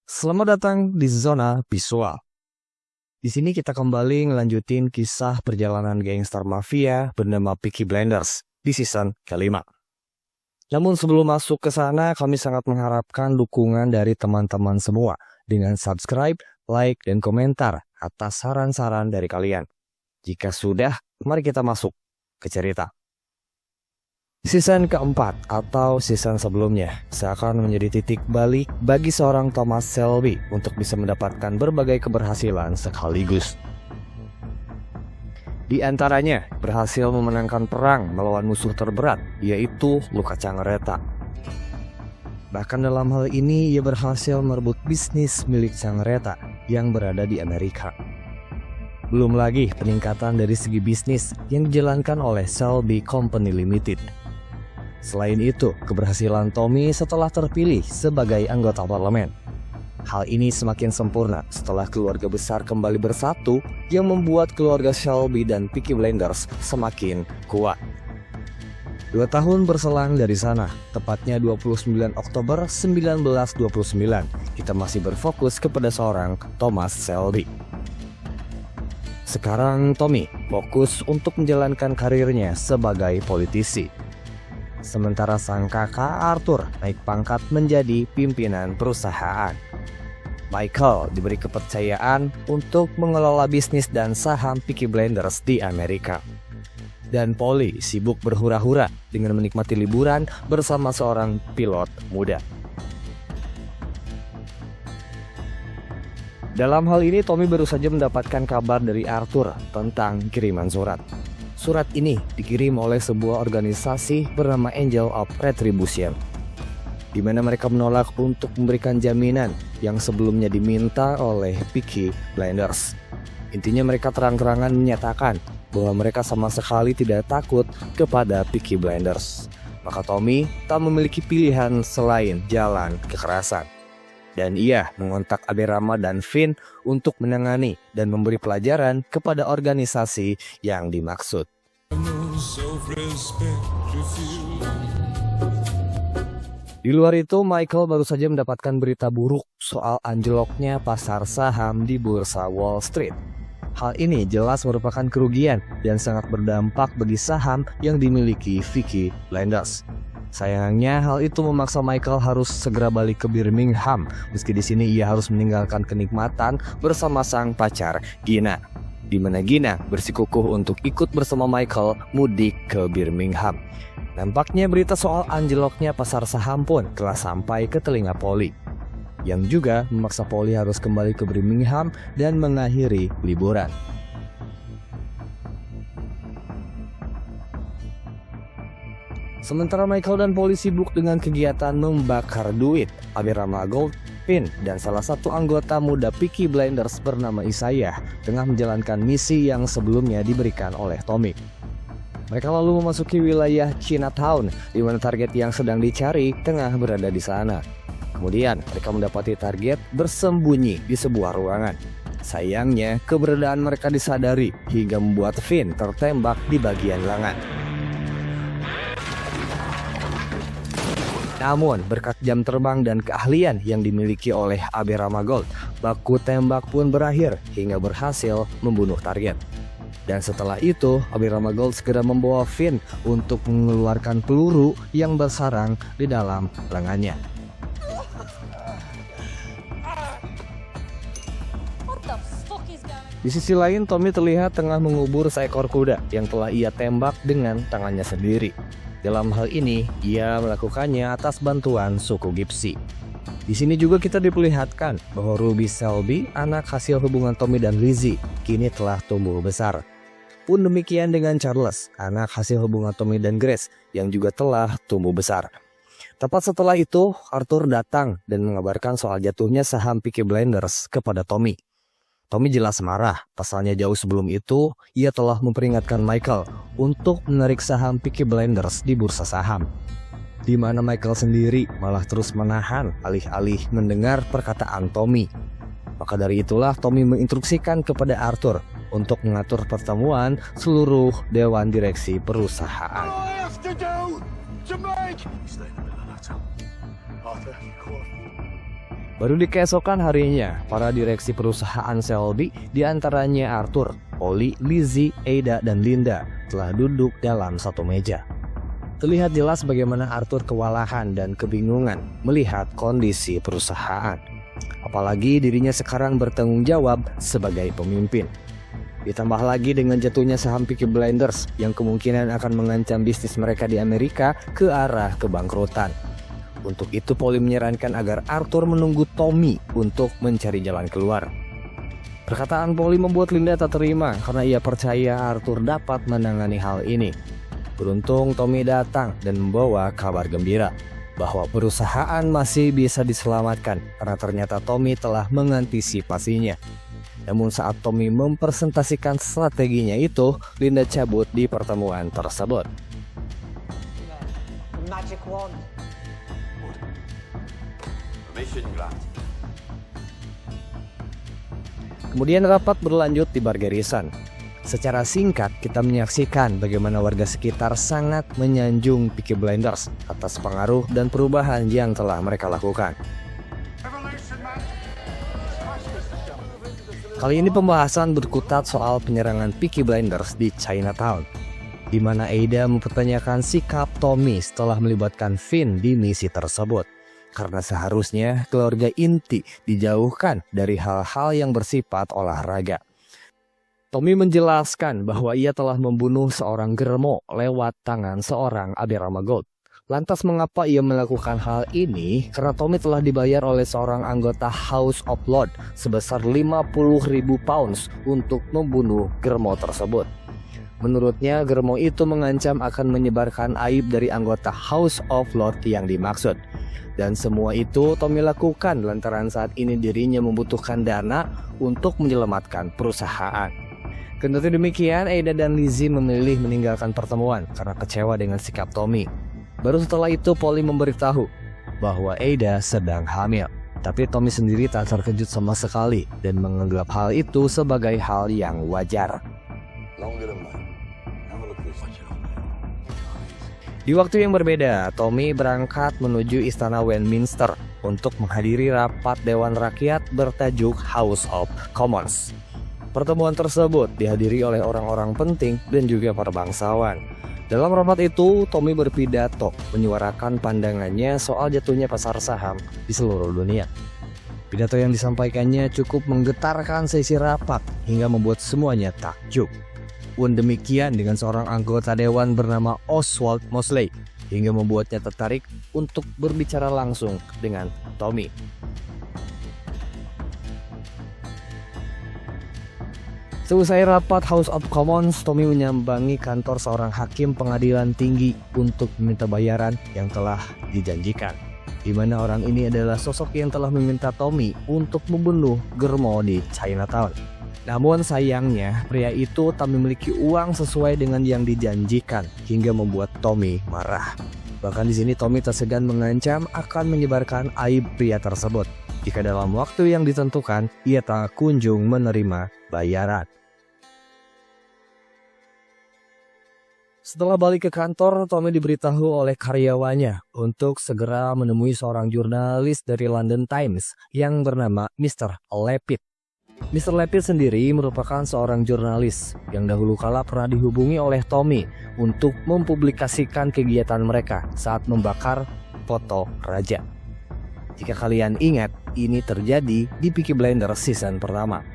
Selamat datang di Zona Visual. Di sini kita kembali ngelanjutin kisah perjalanan gangster mafia bernama Peaky Blinders di season kelima. Namun sebelum masuk ke sana, kami sangat mengharapkan dukungan dari teman-teman semua dengan subscribe, like, dan komentar atas saran-saran dari kalian. Jika sudah, mari kita masuk ke cerita. Season keempat atau season sebelumnya seakan menjadi titik balik bagi seorang Thomas Shelby untuk bisa mendapatkan berbagai keberhasilan sekaligus. Di antaranya berhasil memenangkan perang melawan musuh terberat, yaitu Luka Cangreta. Bahkan dalam hal ini ia berhasil merebut bisnis milik Cangreta yang berada di Amerika. Belum lagi peningkatan dari segi bisnis yang dijalankan oleh Shelby Company Limited. Selain itu, keberhasilan Tommy setelah terpilih sebagai anggota parlemen. Hal ini semakin sempurna setelah keluarga besar kembali bersatu yang membuat keluarga Shelby dan Peaky Blinders semakin kuat. 2 tahun berselang dari sana, tepatnya 29 Oktober 1929, kita masih berfokus kepada seorang Thomas Shelby. Sekarang Tommy fokus untuk menjalankan karirnya sebagai politisi. Sementara sang kakak Arthur naik pangkat menjadi pimpinan perusahaan. Michael diberi kepercayaan untuk mengelola bisnis dan saham Peaky Blinders di Amerika. Dan Polly sibuk berhura-hura dengan menikmati liburan bersama seorang pilot muda. Dalam hal ini Tommy baru saja mendapatkan kabar dari Arthur tentang kiriman surat. Surat ini dikirim oleh sebuah organisasi bernama Angel of Retribution, di mana mereka menolak untuk memberikan jaminan yang sebelumnya diminta oleh Peaky Blinders. Intinya mereka terang-terangan menyatakan bahwa mereka sama sekali tidak takut kepada Peaky Blinders. Maka Tommy tak memiliki pilihan selain jalan kekerasan. Dan ia mengontak Aberama dan Finn untuk menangani dan memberi pelajaran kepada organisasi yang dimaksud. Di luar itu, Michael baru saja mendapatkan berita buruk soal anjloknya pasar saham di Bursa Wall Street. Hal ini jelas merupakan kerugian dan sangat berdampak bagi saham yang dimiliki Peaky Blinders. Sayangnya hal itu memaksa Michael harus segera balik ke Birmingham, meski di sini ia harus meninggalkan kenikmatan bersama sang pacar Gina, di mana Gina bersikukuh untuk ikut bersama Michael mudik ke Birmingham. Nampaknya berita soal anjloknya pasar saham pun telah sampai ke telinga Polly, yang juga memaksa Polly harus kembali ke Birmingham dan mengakhiri liburan. Sementara Michael dan Polly sibuk dengan kegiatan membakar duit, Aberama Gold, Finn, dan salah satu anggota muda Peaky Blinders bernama Isaiah tengah menjalankan misi yang sebelumnya diberikan oleh Tommy. Mereka lalu memasuki wilayah Chinatown, di mana target yang sedang dicari tengah berada di sana. Kemudian mereka mendapati target bersembunyi di sebuah ruangan. Sayangnya keberadaan mereka disadari hingga membuat Finn tertembak di bagian lengan. Namun berkat jam terbang dan keahlian yang dimiliki oleh Aberama Gold, baku tembak pun berakhir hingga berhasil membunuh target. Dan setelah itu, Aberama Gold segera membawa Finn untuk mengeluarkan peluru yang bersarang di dalam lengannya. Di sisi lain, Tommy terlihat tengah mengubur seekor kuda yang telah ia tembak dengan tangannya sendiri. Dalam hal ini, ia melakukannya atas bantuan suku Gypsy. Di sini juga kita diperlihatkan bahwa Ruby Shelby, anak hasil hubungan Tommy dan Lizzie, kini telah tumbuh besar. Pun demikian dengan Charles, anak hasil hubungan Tommy dan Grace, yang juga telah tumbuh besar. Tepat setelah itu, Arthur datang dan mengabarkan soal jatuhnya saham Peaky Blinders kepada Tommy. Tommy jelas marah, pasalnya jauh sebelum itu, ia telah memperingatkan Michael untuk menarik saham Peaky Blinders di bursa saham. Di mana Michael sendiri malah terus menahan alih-alih mendengar perkataan Tommy. Maka dari itulah Tommy menginstruksikan kepada Arthur untuk mengatur pertemuan seluruh dewan direksi perusahaan. Baru di keesokan harinya, para direksi perusahaan Selby, diantaranya Arthur, Polly, Lizzie, Ada, dan Linda, telah duduk dalam satu meja. Terlihat jelas bagaimana Arthur kewalahan dan kebingungan melihat kondisi perusahaan. Apalagi dirinya sekarang bertanggung jawab sebagai pemimpin. Ditambah lagi dengan jatuhnya saham Peaky Blinders yang kemungkinan akan mengancam bisnis mereka di Amerika ke arah kebangkrutan. Untuk itu Polly menyarankan agar Arthur menunggu Tommy untuk mencari jalan keluar. Perkataan Polly membuat Linda tak terima karena ia percaya Arthur dapat menangani hal ini. Beruntung Tommy datang dan membawa kabar gembira bahwa perusahaan masih bisa diselamatkan karena ternyata Tommy telah mengantisipasinya. Namun saat Tommy mempresentasikan strateginya itu, Linda cabut di pertemuan tersebut. Magic wand. Mission granted. Kemudian rapat berlanjut di bar Garrison. Secara singkat kita menyaksikan bagaimana warga sekitar sangat menyanjung Peaky Blinders atas pengaruh dan perubahan yang telah mereka lakukan. Kali ini pembahasan berkutat soal penyerangan Peaky Blinders di Chinatown, di mana Ada mempertanyakan sikap Tommy setelah melibatkan Finn di misi tersebut. Karena seharusnya keluarga inti dijauhkan dari hal-hal yang bersifat olahraga. Tommy menjelaskan bahwa ia telah membunuh seorang germo lewat tangan seorang Abirama Gold. Lantas mengapa ia melakukan hal ini? Karena Tommy telah dibayar oleh seorang anggota House of Lords sebesar 50.000 pounds untuk membunuh germo tersebut. Menurutnya germo itu mengancam akan menyebarkan aib dari anggota House of Lords yang dimaksud. Dan semua itu Tommy lakukan lantaran saat ini dirinya membutuhkan dana untuk menyelamatkan perusahaan. Kendati demikian, Ada dan Lizzie memilih meninggalkan pertemuan karena kecewa dengan sikap Tommy. Baru setelah itu Polly memberitahu bahwa Ada sedang hamil. Tapi Tommy sendiri tak terkejut sama sekali dan menganggap hal itu sebagai hal yang wajar. Di waktu yang berbeda, Tommy berangkat menuju istana Westminster untuk menghadiri rapat Dewan Rakyat bertajuk House of Commons. Pertemuan tersebut dihadiri oleh orang-orang penting dan juga para bangsawan. Dalam rapat itu, Tommy berpidato menyuarakan pandangannya soal jatuhnya pasar saham di seluruh dunia. Pidato yang disampaikannya cukup menggetarkan sesi rapat hingga membuat semuanya takjub. Pun demikian dengan seorang anggota dewan bernama Oswald Mosley hingga membuatnya tertarik untuk berbicara langsung dengan Tommy. Selesai rapat House of Commons, Tommy menyambangi kantor seorang hakim pengadilan tinggi untuk meminta bayaran yang telah dijanjikan. Di mana orang ini adalah sosok yang telah meminta Tommy untuk membunuh germo di Chinatown. Namun sayangnya pria itu tak memiliki uang sesuai dengan yang dijanjikan hingga membuat Tommy marah. Bahkan di sini Tommy tak segan mengancam akan menyebarkan aib pria tersebut jika dalam waktu yang ditentukan ia tak kunjung menerima bayaran. Setelah balik ke kantor, Tommy diberitahu oleh karyawannya untuk segera menemui seorang jurnalis dari London Times yang bernama Mr. Lepid. Mr. Lepid sendiri merupakan seorang jurnalis yang dahulu kala pernah dihubungi oleh Tommy untuk mempublikasikan kegiatan mereka saat membakar foto raja. Jika kalian ingat, ini terjadi di Peaky Blinders season pertama.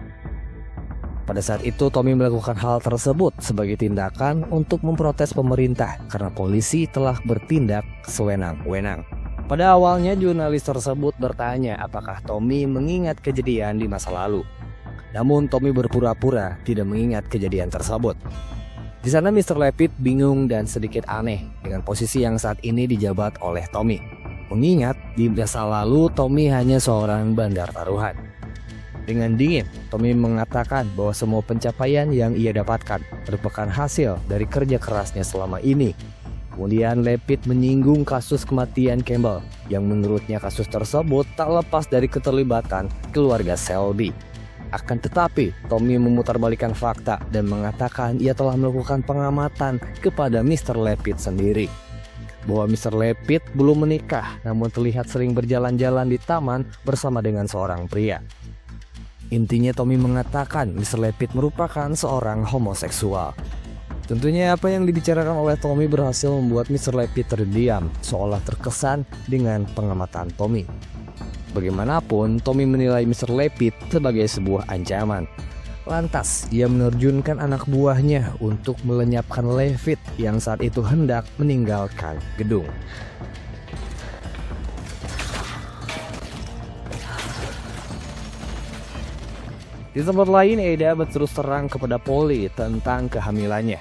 Pada saat itu Tommy melakukan hal tersebut sebagai tindakan untuk memprotes pemerintah karena polisi telah bertindak sewenang-wenang. Pada awalnya jurnalis tersebut bertanya apakah Tommy mengingat kejadian di masa lalu. Namun Tommy berpura-pura tidak mengingat kejadian tersebut. Di sana Mr. Lepid bingung dan sedikit aneh dengan posisi yang saat ini dijabat oleh Tommy. Mengingat di masa lalu Tommy hanya seorang bandar taruhan. Dengan dingin, Tommy mengatakan bahwa semua pencapaian yang ia dapatkan merupakan hasil dari kerja kerasnya selama ini. Kemudian Lepid menyinggung kasus kematian Campbell yang menurutnya kasus tersebut tak lepas dari keterlibatan keluarga Selby. Akan tetapi, Tommy memutarbalikkan fakta dan mengatakan ia telah melakukan pengamatan kepada Mr. Lepid sendiri. bahwa Mr. Lepid belum menikah, namun terlihat sering berjalan-jalan di taman bersama dengan seorang pria. Intinya Tommy mengatakan Mr. Lepid merupakan seorang homoseksual. Tentunya apa yang dibicarakan oleh Tommy berhasil membuat Mr. Lepid terdiam, seolah terkesan dengan pengamatan Tommy. Bagaimanapun, Tommy menilai Mr. Lepid sebagai sebuah ancaman. Lantas, ia menerjunkan anak buahnya untuk melenyapkan Lepid yang saat itu hendak meninggalkan gedung. Di tempat lain, Ada berterus terang kepada Polly tentang kehamilannya.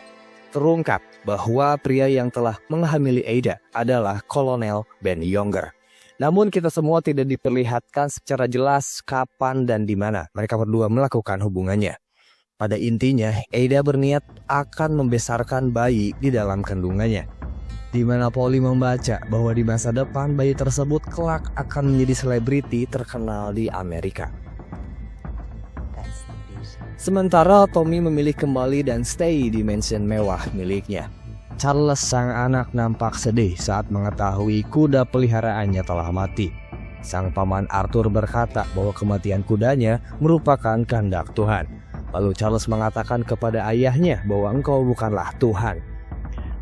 Terungkap bahwa pria yang telah menghamili Ada adalah Kolonel Ben Younger. Namun kita semua tidak diperlihatkan secara jelas kapan dan di mana mereka berdua melakukan hubungannya. Pada intinya, Ada berniat akan membesarkan bayi di dalam kandungannya. Di mana Polly membaca bahwa di masa depan bayi tersebut kelak akan menjadi selebriti terkenal di Amerika. Sementara Tommy memilih kembali dan stay di mansion mewah miliknya. Charles sang anak nampak sedih saat mengetahui kuda peliharaannya telah mati. Sang paman Arthur berkata bahwa kematian kudanya merupakan kehendak Tuhan. Lalu Charles mengatakan kepada ayahnya bahwa engkau bukanlah Tuhan.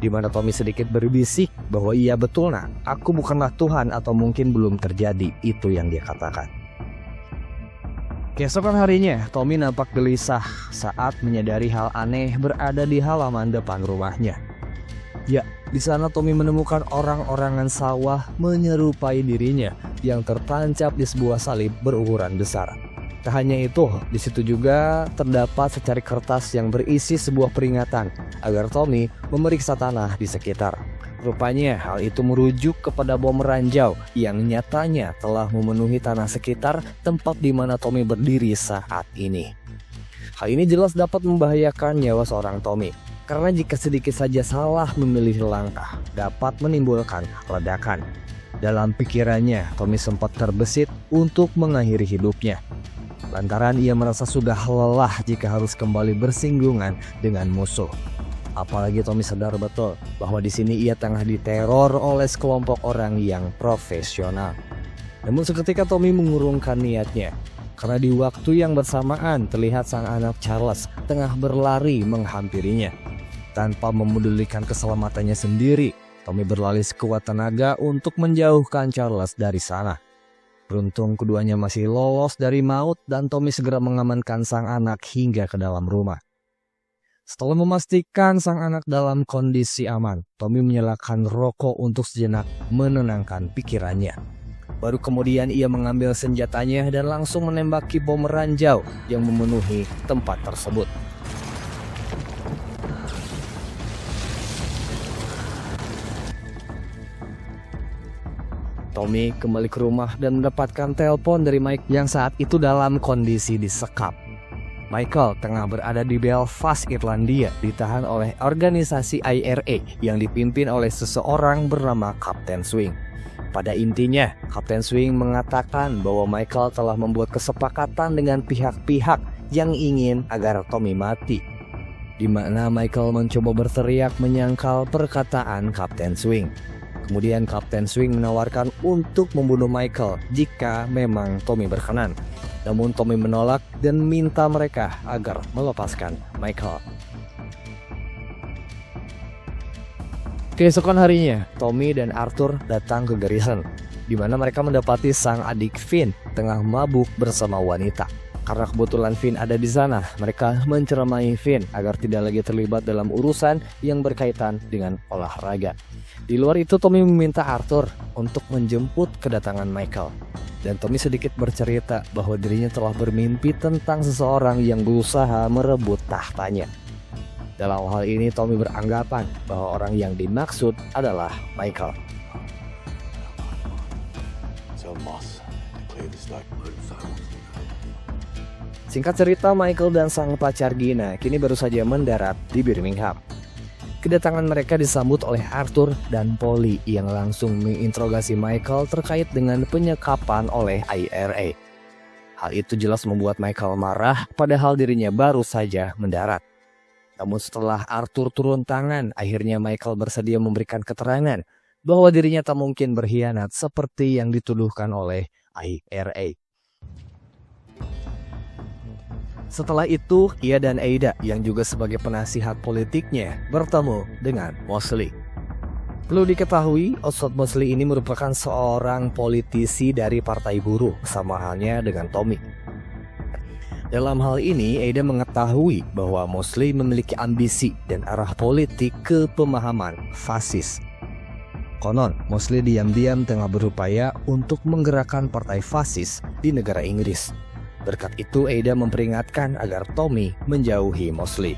Di mana Tommy sedikit berbisik bahwa iya betul nak, aku bukanlah Tuhan atau mungkin belum terjadi, itu yang dia katakan. Keesokan harinya, Tommy nampak gelisah saat menyadari hal aneh berada di halaman depan rumahnya. Ya, di sana Tommy menemukan orang-orangan sawah menyerupai dirinya yang tertancap di sebuah salib berukuran besar. Tak hanya itu, di situ juga terdapat secari kertas yang berisi sebuah peringatan agar Tommy memeriksa tanah di sekitar. Rupanya hal itu merujuk kepada bom ranjau yang nyatanya telah memenuhi tanah sekitar tempat di mana Tommy berdiri saat ini. Hal ini jelas dapat membahayakan nyawa seorang Tommy. Karena jika sedikit saja salah memilih langkah, dapat menimbulkan ledakan. Dalam pikirannya, Tommy sempat terbesit untuk mengakhiri hidupnya. Lantaran ia merasa sudah lelah jika harus kembali bersinggungan dengan musuh. Apalagi Tommy sadar betul bahwa di sini ia tengah diteror oleh sekelompok orang yang profesional. Namun seketika Tommy mengurungkan niatnya. Karena di waktu yang bersamaan terlihat sang anak Charles tengah berlari menghampirinya. Tanpa memedulikan keselamatannya sendiri, Tommy berlari sekuat tenaga untuk menjauhkan Charles dari sana. Beruntung keduanya masih lolos dari maut dan Tommy segera mengamankan sang anak hingga ke dalam rumah. Setelah memastikan sang anak dalam kondisi aman, Tommy menyalakan rokok untuk sejenak menenangkan pikirannya. Baru kemudian ia mengambil senjatanya dan langsung menembaki bom ranjau yang memenuhi tempat tersebut. Tommy kembali ke rumah dan mendapatkan telepon dari Mike yang saat itu dalam kondisi disekap. Michael tengah berada di Belfast, Irlandia, ditahan oleh organisasi IRA yang dipimpin oleh seseorang bernama Kapten Swing. Pada intinya, Kapten Swing mengatakan bahwa Michael telah membuat kesepakatan dengan pihak-pihak yang ingin agar Tommy mati. Di mana Michael mencoba berteriak menyangkal perkataan Kapten Swing. Kemudian Kapten Swing menawarkan untuk membunuh Michael jika memang Tommy berkenan. Namun Tommy menolak dan minta mereka agar melepaskan Michael. Keesokan harinya, Tommy dan Arthur datang ke Garrison, di mana mereka mendapati sang adik Finn tengah mabuk bersama wanita. Karena kebetulan Finn ada di sana, mereka menceramahi Finn agar tidak lagi terlibat dalam urusan yang berkaitan dengan olahraga. Di luar itu, Tommy meminta Arthur untuk menjemput kedatangan Michael. Dan Tommy sedikit bercerita bahwa dirinya telah bermimpi tentang seseorang yang berusaha merebut tahtanya. Dalam hal ini, Tommy beranggapan bahwa orang yang dimaksud adalah Michael. Singkat cerita, Michael dan sang pacar Gina kini baru saja mendarat di Birmingham. Kedatangan mereka disambut oleh Arthur dan Polly yang langsung menginterogasi Michael terkait dengan penyekapan oleh IRA. Hal itu jelas membuat Michael marah padahal dirinya baru saja mendarat. Namun setelah Arthur turun tangan, akhirnya Michael bersedia memberikan keterangan bahwa dirinya tak mungkin berkhianat seperti yang dituduhkan oleh IRA. Setelah itu, ia dan Aida yang juga sebagai penasihat politiknya bertemu dengan Mosley. Perlu diketahui, Oswald Mosley ini merupakan seorang politisi dari Partai Buruh, sama halnya dengan Tommy. Dalam hal ini, Aida mengetahui bahwa Mosley memiliki ambisi dan arah politik ke pemahaman fasis. Konon, Mosley diam-diam tengah berupaya untuk menggerakkan partai fasis di negara Inggris. Berkat itu, Aida memperingatkan agar Tommy menjauhi Mosley.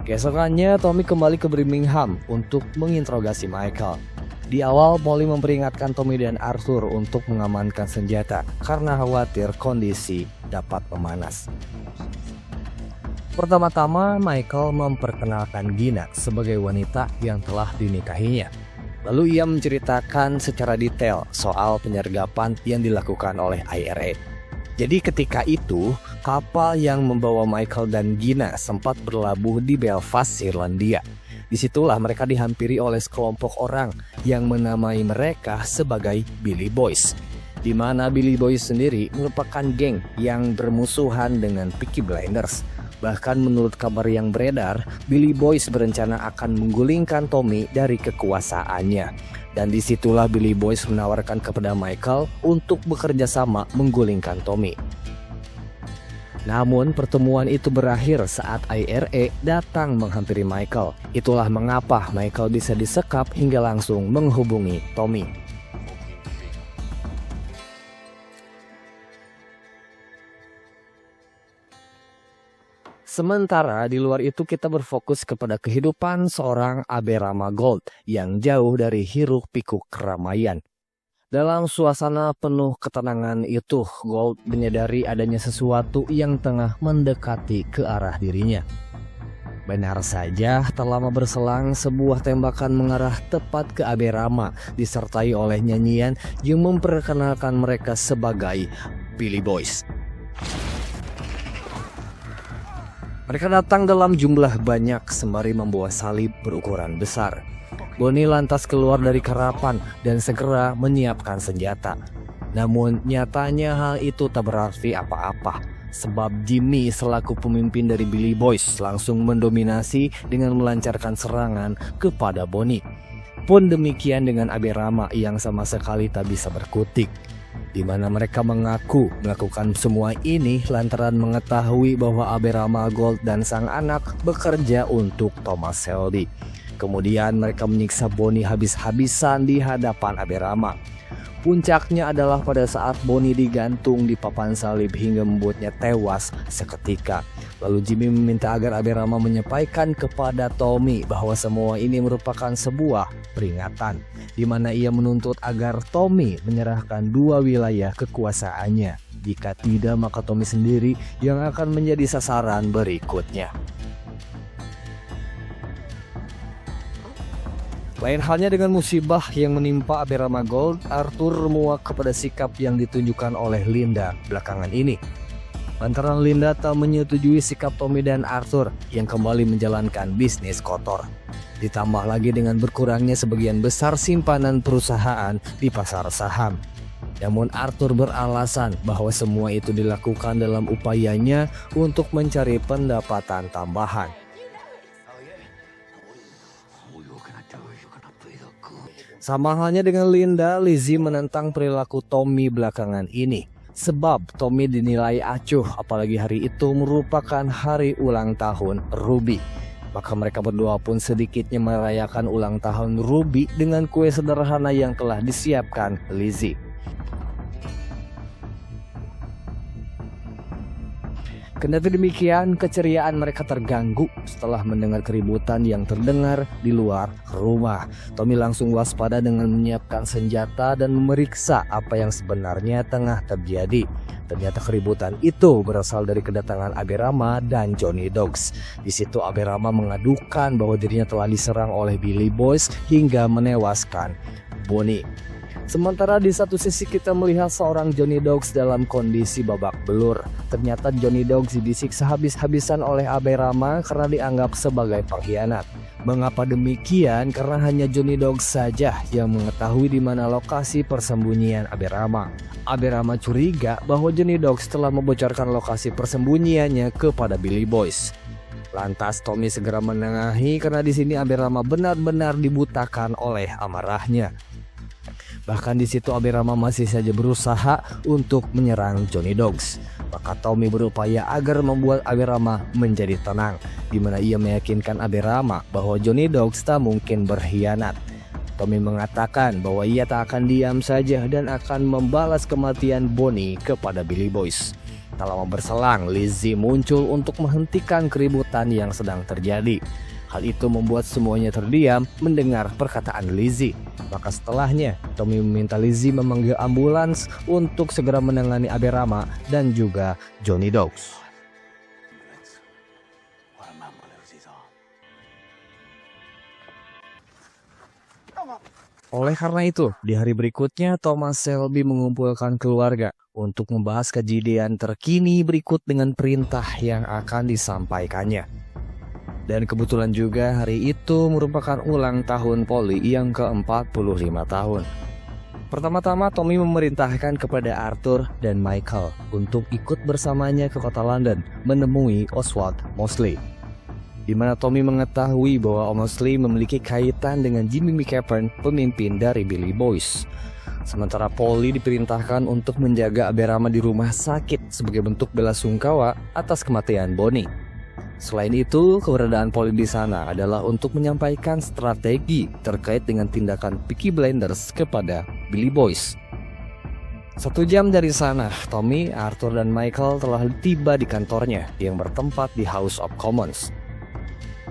Keesokannya, Tommy kembali ke Birmingham untuk menginterogasi Michael. Di awal, Polly memperingatkan Tommy dan Arthur untuk mengamankan senjata karena khawatir kondisi dapat memanas. Pertama-tama, Michael memperkenalkan Gina sebagai wanita yang telah dinikahinya. Lalu ia menceritakan secara detail soal penyergapan yang dilakukan oleh IRA. Jadi ketika itu, kapal yang membawa Michael dan Gina sempat berlabuh di Belfast, Irlandia. Disitulah mereka dihampiri oleh sekelompok orang yang menamai mereka sebagai Billy Boys. Di mana Billy Boys sendiri merupakan geng yang bermusuhan dengan Peaky Blinders. Bahkan menurut kabar yang beredar, Billy Boys berencana akan menggulingkan Tommy dari kekuasaannya. Dan disitulah Billy Boys menawarkan kepada Michael untuk bekerja sama menggulingkan Tommy. Namun pertemuan itu berakhir saat IRA datang menghampiri Michael. Itulah mengapa Michael bisa disekap hingga langsung menghubungi Tommy. Sementara di luar itu kita berfokus kepada kehidupan seorang Aberama Gold yang jauh dari hiruk-pikuk keramaian. Dalam suasana penuh ketenangan itu, Gold menyadari adanya sesuatu yang tengah mendekati ke arah dirinya. Benar saja, tak lama berselang sebuah tembakan mengarah tepat ke Aberama, disertai oleh nyanyian yang memperkenalkan mereka sebagai Billy Boys. Mereka datang dalam jumlah banyak sembari membawa salib berukuran besar. Bonnie lantas keluar dari karapan dan segera menyiapkan senjata. Namun nyatanya hal itu tak berarti apa-apa, sebab Jimmy selaku pemimpin dari Billy Boys langsung mendominasi dengan melancarkan serangan kepada Bonnie. Pun demikian dengan Aberama yang sama sekali tak bisa berkutik. Di mana mereka mengaku melakukan semua ini lantaran mengetahui bahwa Aberama Gold dan sang anak bekerja untuk Thomas Shelby. Kemudian mereka menyiksa Bonnie habis-habisan di hadapan Aberama. Puncaknya adalah pada saat Bonnie digantung di papan salib hingga membuatnya tewas seketika. Lalu Jimmy meminta agar Aberama menyampaikan kepada Tommy bahwa semua ini merupakan sebuah peringatan, di mana ia menuntut agar Tommy menyerahkan 2 wilayah kekuasaannya. Jika tidak, maka Tommy sendiri yang akan menjadi sasaran berikutnya. Lain halnya dengan musibah yang menimpa Aberama Gold, Arthur muak kepada sikap yang ditunjukkan oleh Linda belakangan ini. Lantaran Linda tak menyetujui sikap Tommy dan Arthur yang kembali menjalankan bisnis kotor. Ditambah lagi dengan berkurangnya sebagian besar simpanan perusahaan di pasar saham. Namun Arthur beralasan bahwa semua itu dilakukan dalam upayanya untuk mencari pendapatan tambahan. Sama halnya dengan Linda, Lizzie menentang perilaku Tommy belakangan ini. Sebab Tommy dinilai acuh, apalagi hari itu merupakan hari ulang tahun Ruby. Maka mereka berdua pun sedikitnya merayakan ulang tahun Ruby dengan kue sederhana yang telah disiapkan Lizzie. Kendati demikian, keceriaan mereka terganggu setelah mendengar keributan yang terdengar di luar rumah. Tommy langsung waspada dengan menyiapkan senjata dan memeriksa apa yang sebenarnya tengah terjadi. Ternyata keributan itu berasal dari kedatangan Aberama dan Johnny Dogs. Di situ Aberama mengadukan bahwa dirinya telah diserang oleh Billy Boys hingga menewaskan Bonnie. Sementara di satu sisi kita melihat seorang Johnny Dogs dalam kondisi babak belur. Ternyata Johnny Dogs disiksa habis-habisan oleh Abe Rama karena dianggap sebagai pengkhianat. Mengapa demikian? Karena hanya Johnny Dogs saja yang mengetahui di mana lokasi persembunyian Abe Rama. Abe Rama curiga bahwa Johnny Dogs telah membocorkan lokasi persembunyiannya kepada Billy Boys. Lantas Tommy segera menengahi karena di sini Abe Rama benar-benar dibutakan oleh amarahnya. Bahkan di situ Abe Rama masih saja berusaha untuk menyerang Johnny Dogs. Maka Tommy berupaya agar membuat Abe Rama menjadi tenang, di mana ia meyakinkan Abe Rama bahwa Johnny Dogs tak mungkin berkhianat. Tommy mengatakan bahwa ia tak akan diam saja dan akan membalas kematian Bonnie kepada Billy Boys. Tak lama berselang, Lizzie muncul untuk menghentikan keributan yang sedang terjadi. Hal itu membuat semuanya terdiam mendengar perkataan Lizzie. Maka setelahnya, Tommy meminta Lizzie memanggil ambulans untuk segera menangani Abe Rama dan juga Johnny Dogs. Oleh karena itu, di hari berikutnya Thomas Shelby mengumpulkan keluarga untuk membahas kejadian terkini berikut dengan perintah yang akan disampaikannya. Dan kebetulan juga hari itu merupakan ulang tahun Polly yang ke-45 tahun. Pertama-tama Tommy memerintahkan kepada Arthur dan Michael untuk ikut bersamanya ke kota London menemui Oswald Mosley. Di mana Tommy mengetahui bahwa Mosley memiliki kaitan dengan Jimmy McCaffrey, pemimpin dari Billy Boys. Sementara Polly diperintahkan untuk menjaga Abe Rama di rumah sakit sebagai bentuk belasungkawa atas kematian Bonnie. Selain itu, keberadaan Polly di sana adalah untuk menyampaikan strategi terkait dengan tindakan Peaky Blinders kepada Billy Boys. 1 jam dari sana, Tommy, Arthur, dan Michael telah tiba di kantornya yang bertempat di House of Commons.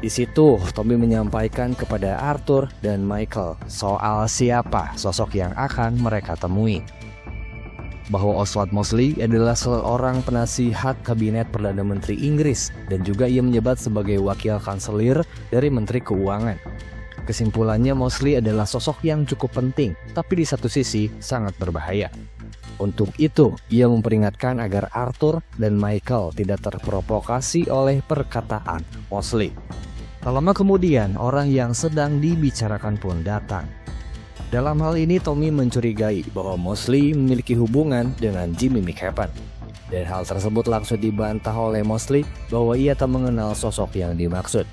Di situ, Tommy menyampaikan kepada Arthur dan Michael soal siapa sosok yang akan mereka temui. Bahwa Oswald Mosley adalah seorang penasihat kabinet Perdana Menteri Inggris dan juga ia menjabat sebagai wakil kanselir dari Menteri Keuangan. Kesimpulannya, Mosley adalah sosok yang cukup penting, tapi di satu sisi sangat berbahaya. Untuk itu, ia memperingatkan agar Arthur dan Michael tidak terprovokasi oleh perkataan Mosley. Tak lama kemudian, orang yang sedang dibicarakan pun datang. Dalam hal ini, Tommy mencurigai bahwa Mosley memiliki hubungan dengan Jimmy McCaffrey. Dan hal tersebut langsung dibantah oleh Mosley bahwa ia tak mengenal sosok yang dimaksud.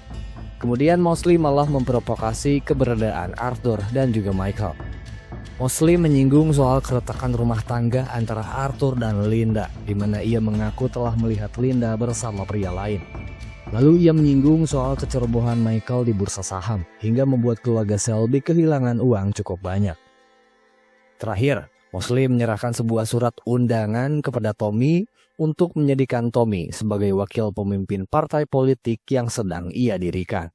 Kemudian Mosley malah memprovokasi keberadaan Arthur dan juga Michael. Mosley menyinggung soal keretakan rumah tangga antara Arthur dan Linda, di mana ia mengaku telah melihat Linda bersama pria lain. Lalu ia menyinggung soal kecerobohan Michael di bursa saham hingga membuat keluarga Shelby kehilangan uang cukup banyak. Terakhir, Mosley menyerahkan sebuah surat undangan kepada Tommy untuk menjadikan Tommy sebagai wakil pemimpin partai politik yang sedang ia dirikan.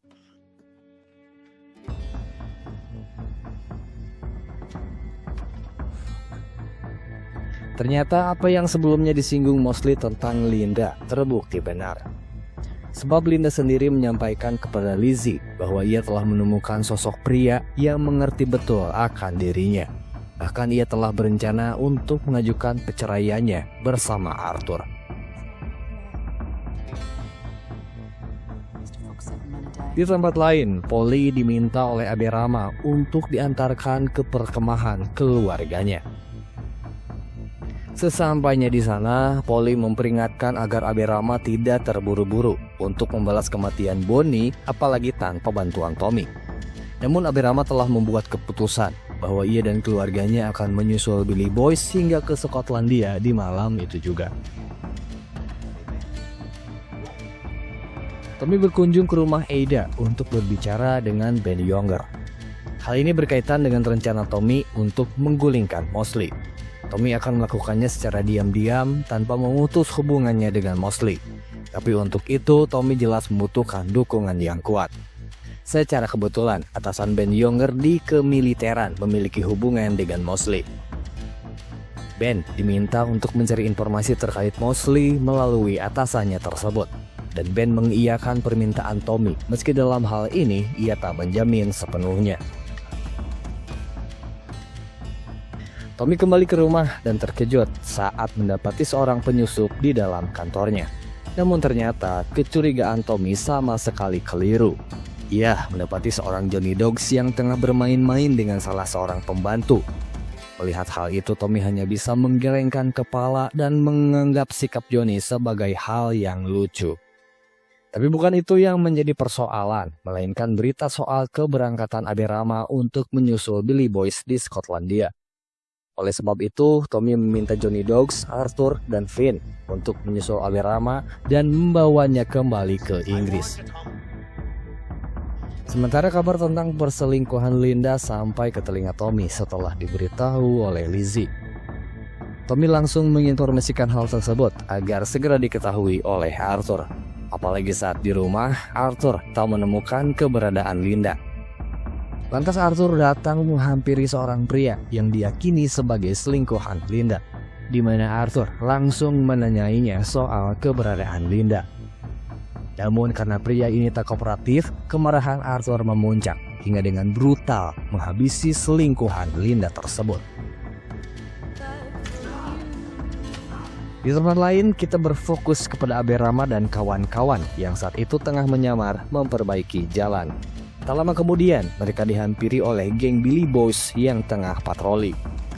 Ternyata apa yang sebelumnya disinggung Mosley tentang Linda terbukti benar. Sebab Linda sendiri menyampaikan kepada Lizzie bahwa ia telah menemukan sosok pria yang mengerti betul akan dirinya. Bahkan ia telah berencana untuk mengajukan perceraiannya bersama Arthur. Di tempat lain, Polly diminta oleh Abe Rama untuk diantarkan ke perkemahan keluarganya. Sesampainya di sana, Polly memperingatkan agar Abe Rama tidak terburu-buru untuk membalas kematian Bonnie, apalagi tanpa bantuan Tommy. Namun Abe Rama telah membuat keputusan bahwa ia dan keluarganya akan menyusul Billy Boys hingga ke Skotlandia di malam itu juga. Tommy berkunjung ke rumah Ada untuk berbicara dengan Ben Younger. Hal ini berkaitan dengan rencana Tommy untuk menggulingkan Mosley. Tommy akan melakukannya secara diam-diam tanpa memutus hubungannya dengan Mosley. Tapi untuk itu, Tommy jelas membutuhkan dukungan yang kuat. Secara kebetulan, atasan Ben Younger di kemiliteran memiliki hubungan dengan Mosley. Ben diminta untuk mencari informasi terkait Mosley melalui atasannya tersebut. Dan Ben mengiyakan permintaan Tommy, meski dalam hal ini ia tak menjamin sepenuhnya. Tommy kembali ke rumah dan terkejut saat mendapati seorang penyusup di dalam kantornya. Namun ternyata kecurigaan Tommy sama sekali keliru. Ia mendapati seorang Johnny Dogs yang tengah bermain-main dengan salah seorang pembantu. Melihat hal itu, Tommy hanya bisa menggelengkan kepala dan menganggap sikap Johnny sebagai hal yang lucu. Tapi bukan itu yang menjadi persoalan, melainkan berita soal keberangkatan Abe Rama untuk menyusul Billy Boys di Skotlandia. Oleh sebab itu, Tommy meminta Johnny Dogs, Arthur, dan Finn untuk menyusul Abe Rama dan membawanya kembali ke Inggris. Sementara kabar tentang perselingkuhan Linda sampai ke telinga Tommy setelah diberitahu oleh Lizzie. Tommy langsung menginformasikan hal tersebut agar segera diketahui oleh Arthur. Apalagi saat di rumah, Arthur tak menemukan keberadaan Linda. Lantas Arthur datang menghampiri seorang pria yang diyakini sebagai selingkuhan Linda, di mana Arthur langsung menanyainya soal keberadaan Linda. Namun karena pria ini tak kooperatif, kemarahan Arthur memuncak hingga dengan brutal menghabisi selingkuhan Linda tersebut. Di tempat lain, kita berfokus kepada Abe Rama dan kawan-kawan yang saat itu tengah menyamar memperbaiki jalan. Tak lama kemudian, mereka dihampiri oleh geng Billy Boys yang tengah patroli.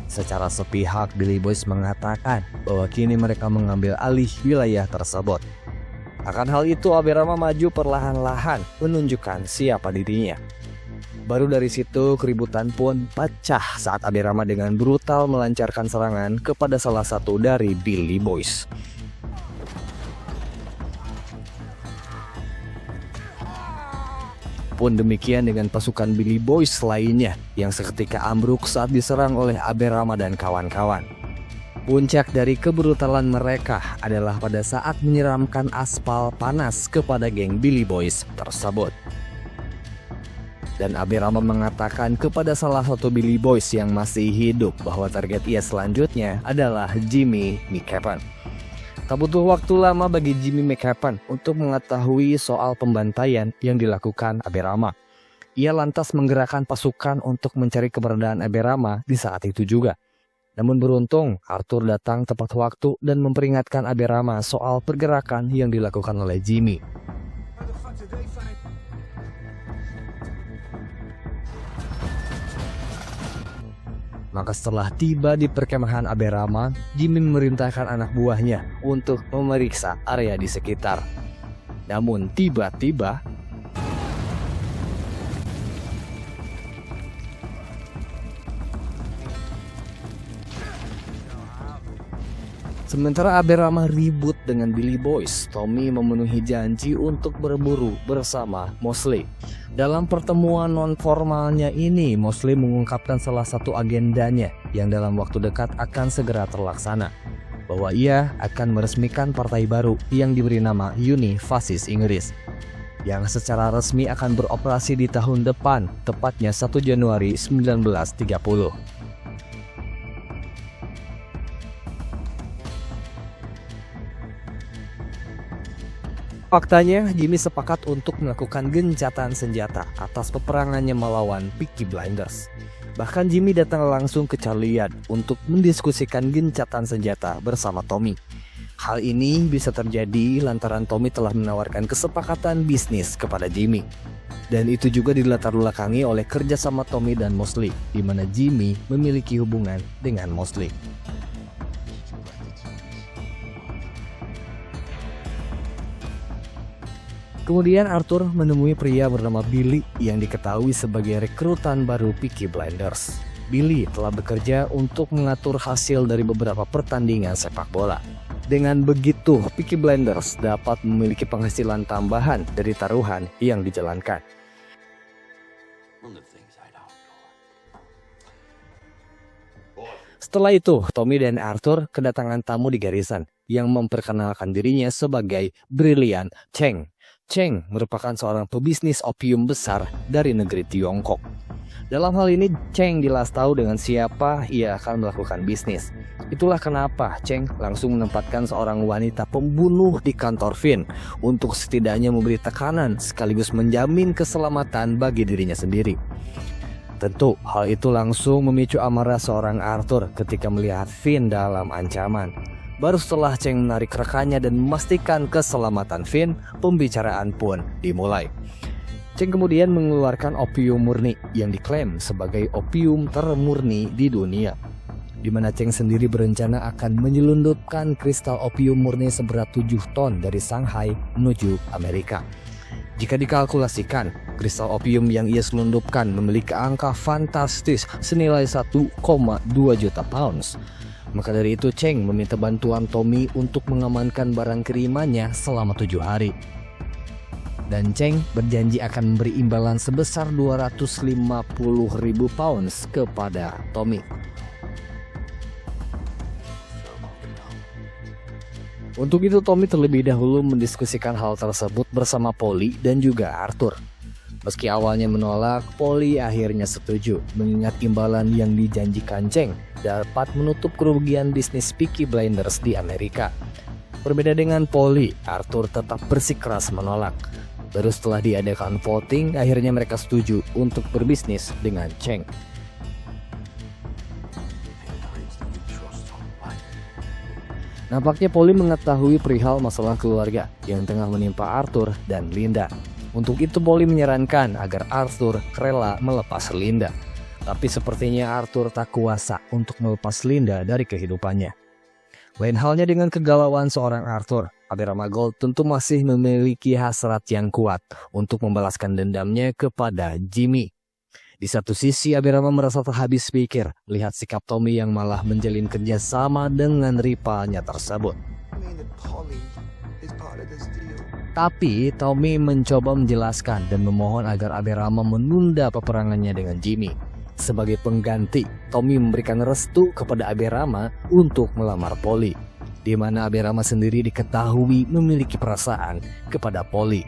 Secara sepihak, Billy Boys mengatakan bahwa kini mereka mengambil alih wilayah tersebut. Akan hal itu, Abe Rama maju perlahan-lahan menunjukkan siapa dirinya. Baru dari situ, keributan pun pecah saat Abe Rama dengan brutal melancarkan serangan kepada salah satu dari Billy Boys. Pun demikian dengan pasukan Billy Boys lainnya yang seketika ambruk saat diserang oleh Abe Rama dan kawan-kawan. Puncak dari kebrutalan mereka adalah pada saat menyiramkan aspal panas kepada geng Billy Boys tersebut. Dan Abe Rama mengatakan kepada salah satu Billy Boys yang masih hidup bahwa target ia selanjutnya adalah Jimmy McHappen. Tak butuh waktu lama bagi Jimmy McHappen untuk mengetahui soal pembantaian yang dilakukan Abe Rama. Ia lantas menggerakkan pasukan untuk mencari keberadaan Abe Rama di saat itu juga. Namun beruntung, Arthur datang tepat waktu dan memperingatkan Abe Rama soal pergerakan yang dilakukan oleh Jimmy. Maka setelah tiba di perkemahan Abe Rama, Jimmy memerintahkan anak buahnya untuk memeriksa area di sekitar. Namun tiba-tiba sementara Abe Rama ribut dengan Billy Boys, Tommy memenuhi janji untuk berburu bersama Mosley. Dalam pertemuan non-formalnya ini, Mosley mengungkapkan salah satu agendanya yang dalam waktu dekat akan segera terlaksana, bahwa ia akan meresmikan partai baru yang diberi nama Uni Fasis Inggris, yang secara resmi akan beroperasi di tahun depan, tepatnya 1 Januari 1930. Faktanya, Jimmy sepakat untuk melakukan gencatan senjata atas peperangannya melawan Peaky Blinders. Bahkan Jimmy datang langsung ke Charlie Yard untuk mendiskusikan gencatan senjata bersama Tommy. Hal ini bisa terjadi lantaran Tommy telah menawarkan kesepakatan bisnis kepada Jimmy. Dan itu juga dilatar belakangi oleh kerjasama Tommy dan Mosley, di mana Jimmy memiliki hubungan dengan Mosley. Kemudian Arthur menemui pria bernama Billy yang diketahui sebagai rekrutan baru Peaky Blinders. Billy telah bekerja untuk mengatur hasil dari beberapa pertandingan sepak bola. Dengan begitu, Peaky Blinders dapat memiliki penghasilan tambahan dari taruhan yang dijalankan. Setelah itu, Tommy dan Arthur kedatangan tamu di garisan yang memperkenalkan dirinya sebagai Brilliant Cheng. Cheng merupakan seorang pebisnis opium besar dari negeri Tiongkok. Dalam hal ini, Cheng jelas tahu dengan siapa ia akan melakukan bisnis. Itulah kenapa Cheng langsung menempatkan seorang wanita pembunuh di kantor Finn untuk setidaknya memberi tekanan sekaligus menjamin keselamatan bagi dirinya sendiri. Tentu hal itu langsung memicu amarah seorang Arthur ketika melihat Finn dalam ancaman. Baru setelah Cheng menarik rekannya dan memastikan keselamatan Finn, pembicaraan pun dimulai. Cheng kemudian mengeluarkan opium murni yang diklaim sebagai opium termurni di dunia, di mana Cheng sendiri berencana akan menyelundupkan kristal opium murni seberat 7 ton dari Shanghai menuju Amerika. Jika dikalkulasikan, kristal opium yang ia selundupkan memiliki angka fantastis senilai 1,2 juta pounds. Maka dari itu Cheng meminta bantuan Tommy untuk mengamankan barang kirimannya selama 7 hari. Dan Cheng berjanji akan memberi imbalan sebesar 250.000 pounds kepada Tommy. Untuk itu Tommy terlebih dahulu mendiskusikan hal tersebut bersama Polly dan juga Arthur. Meski awalnya menolak, Polly akhirnya setuju mengingat imbalan yang dijanjikan Cheng dapat menutup kerugian bisnis Peaky Blinders di Amerika. Berbeda dengan Polly, Arthur tetap bersikeras menolak. Baru setelah diadakan voting, akhirnya mereka setuju untuk berbisnis dengan Cheng. Nampaknya Polly mengetahui perihal masalah keluarga yang tengah menimpa Arthur dan Linda. Untuk itu Polly menyarankan agar Arthur rela melepas Linda. Tapi sepertinya Arthur tak kuasa untuk melepas Linda dari kehidupannya. Lain halnya dengan kegalauan seorang Arthur, Abirama Gold tentu masih memiliki hasrat yang kuat untuk membalaskan dendamnya kepada Jimmy. Di satu sisi, Abirama merasa terhabis pikir melihat sikap Tommy yang malah menjalin kerjasama dengan rivalnya tersebut. Tapi Tommy mencoba menjelaskan dan memohon agar Abirama menunda peperangannya dengan Jimmy. Sebagai pengganti, Tommy memberikan restu kepada Abirama untuk melamar Polly, di mana Abirama sendiri diketahui memiliki perasaan kepada Polly.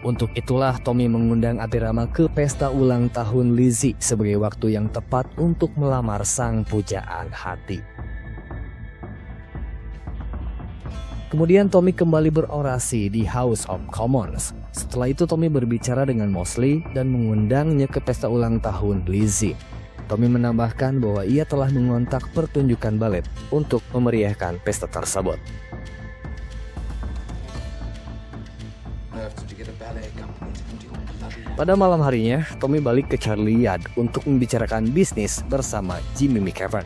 Untuk itulah Tommy mengundang Abirama ke pesta ulang tahun Lizzie sebagai waktu yang tepat untuk melamar sang pujaan hati. Kemudian Tommy kembali berorasi di House of Commons. Setelah itu Tommy berbicara dengan Mosley dan mengundangnya ke pesta ulang tahun Lizzie. Tommy menambahkan bahwa ia telah mengontak pertunjukan balet untuk memeriahkan pesta tersebut. Pada malam harinya, Tommy balik ke Charlie Yard untuk membicarakan bisnis bersama Jimmy McEwan.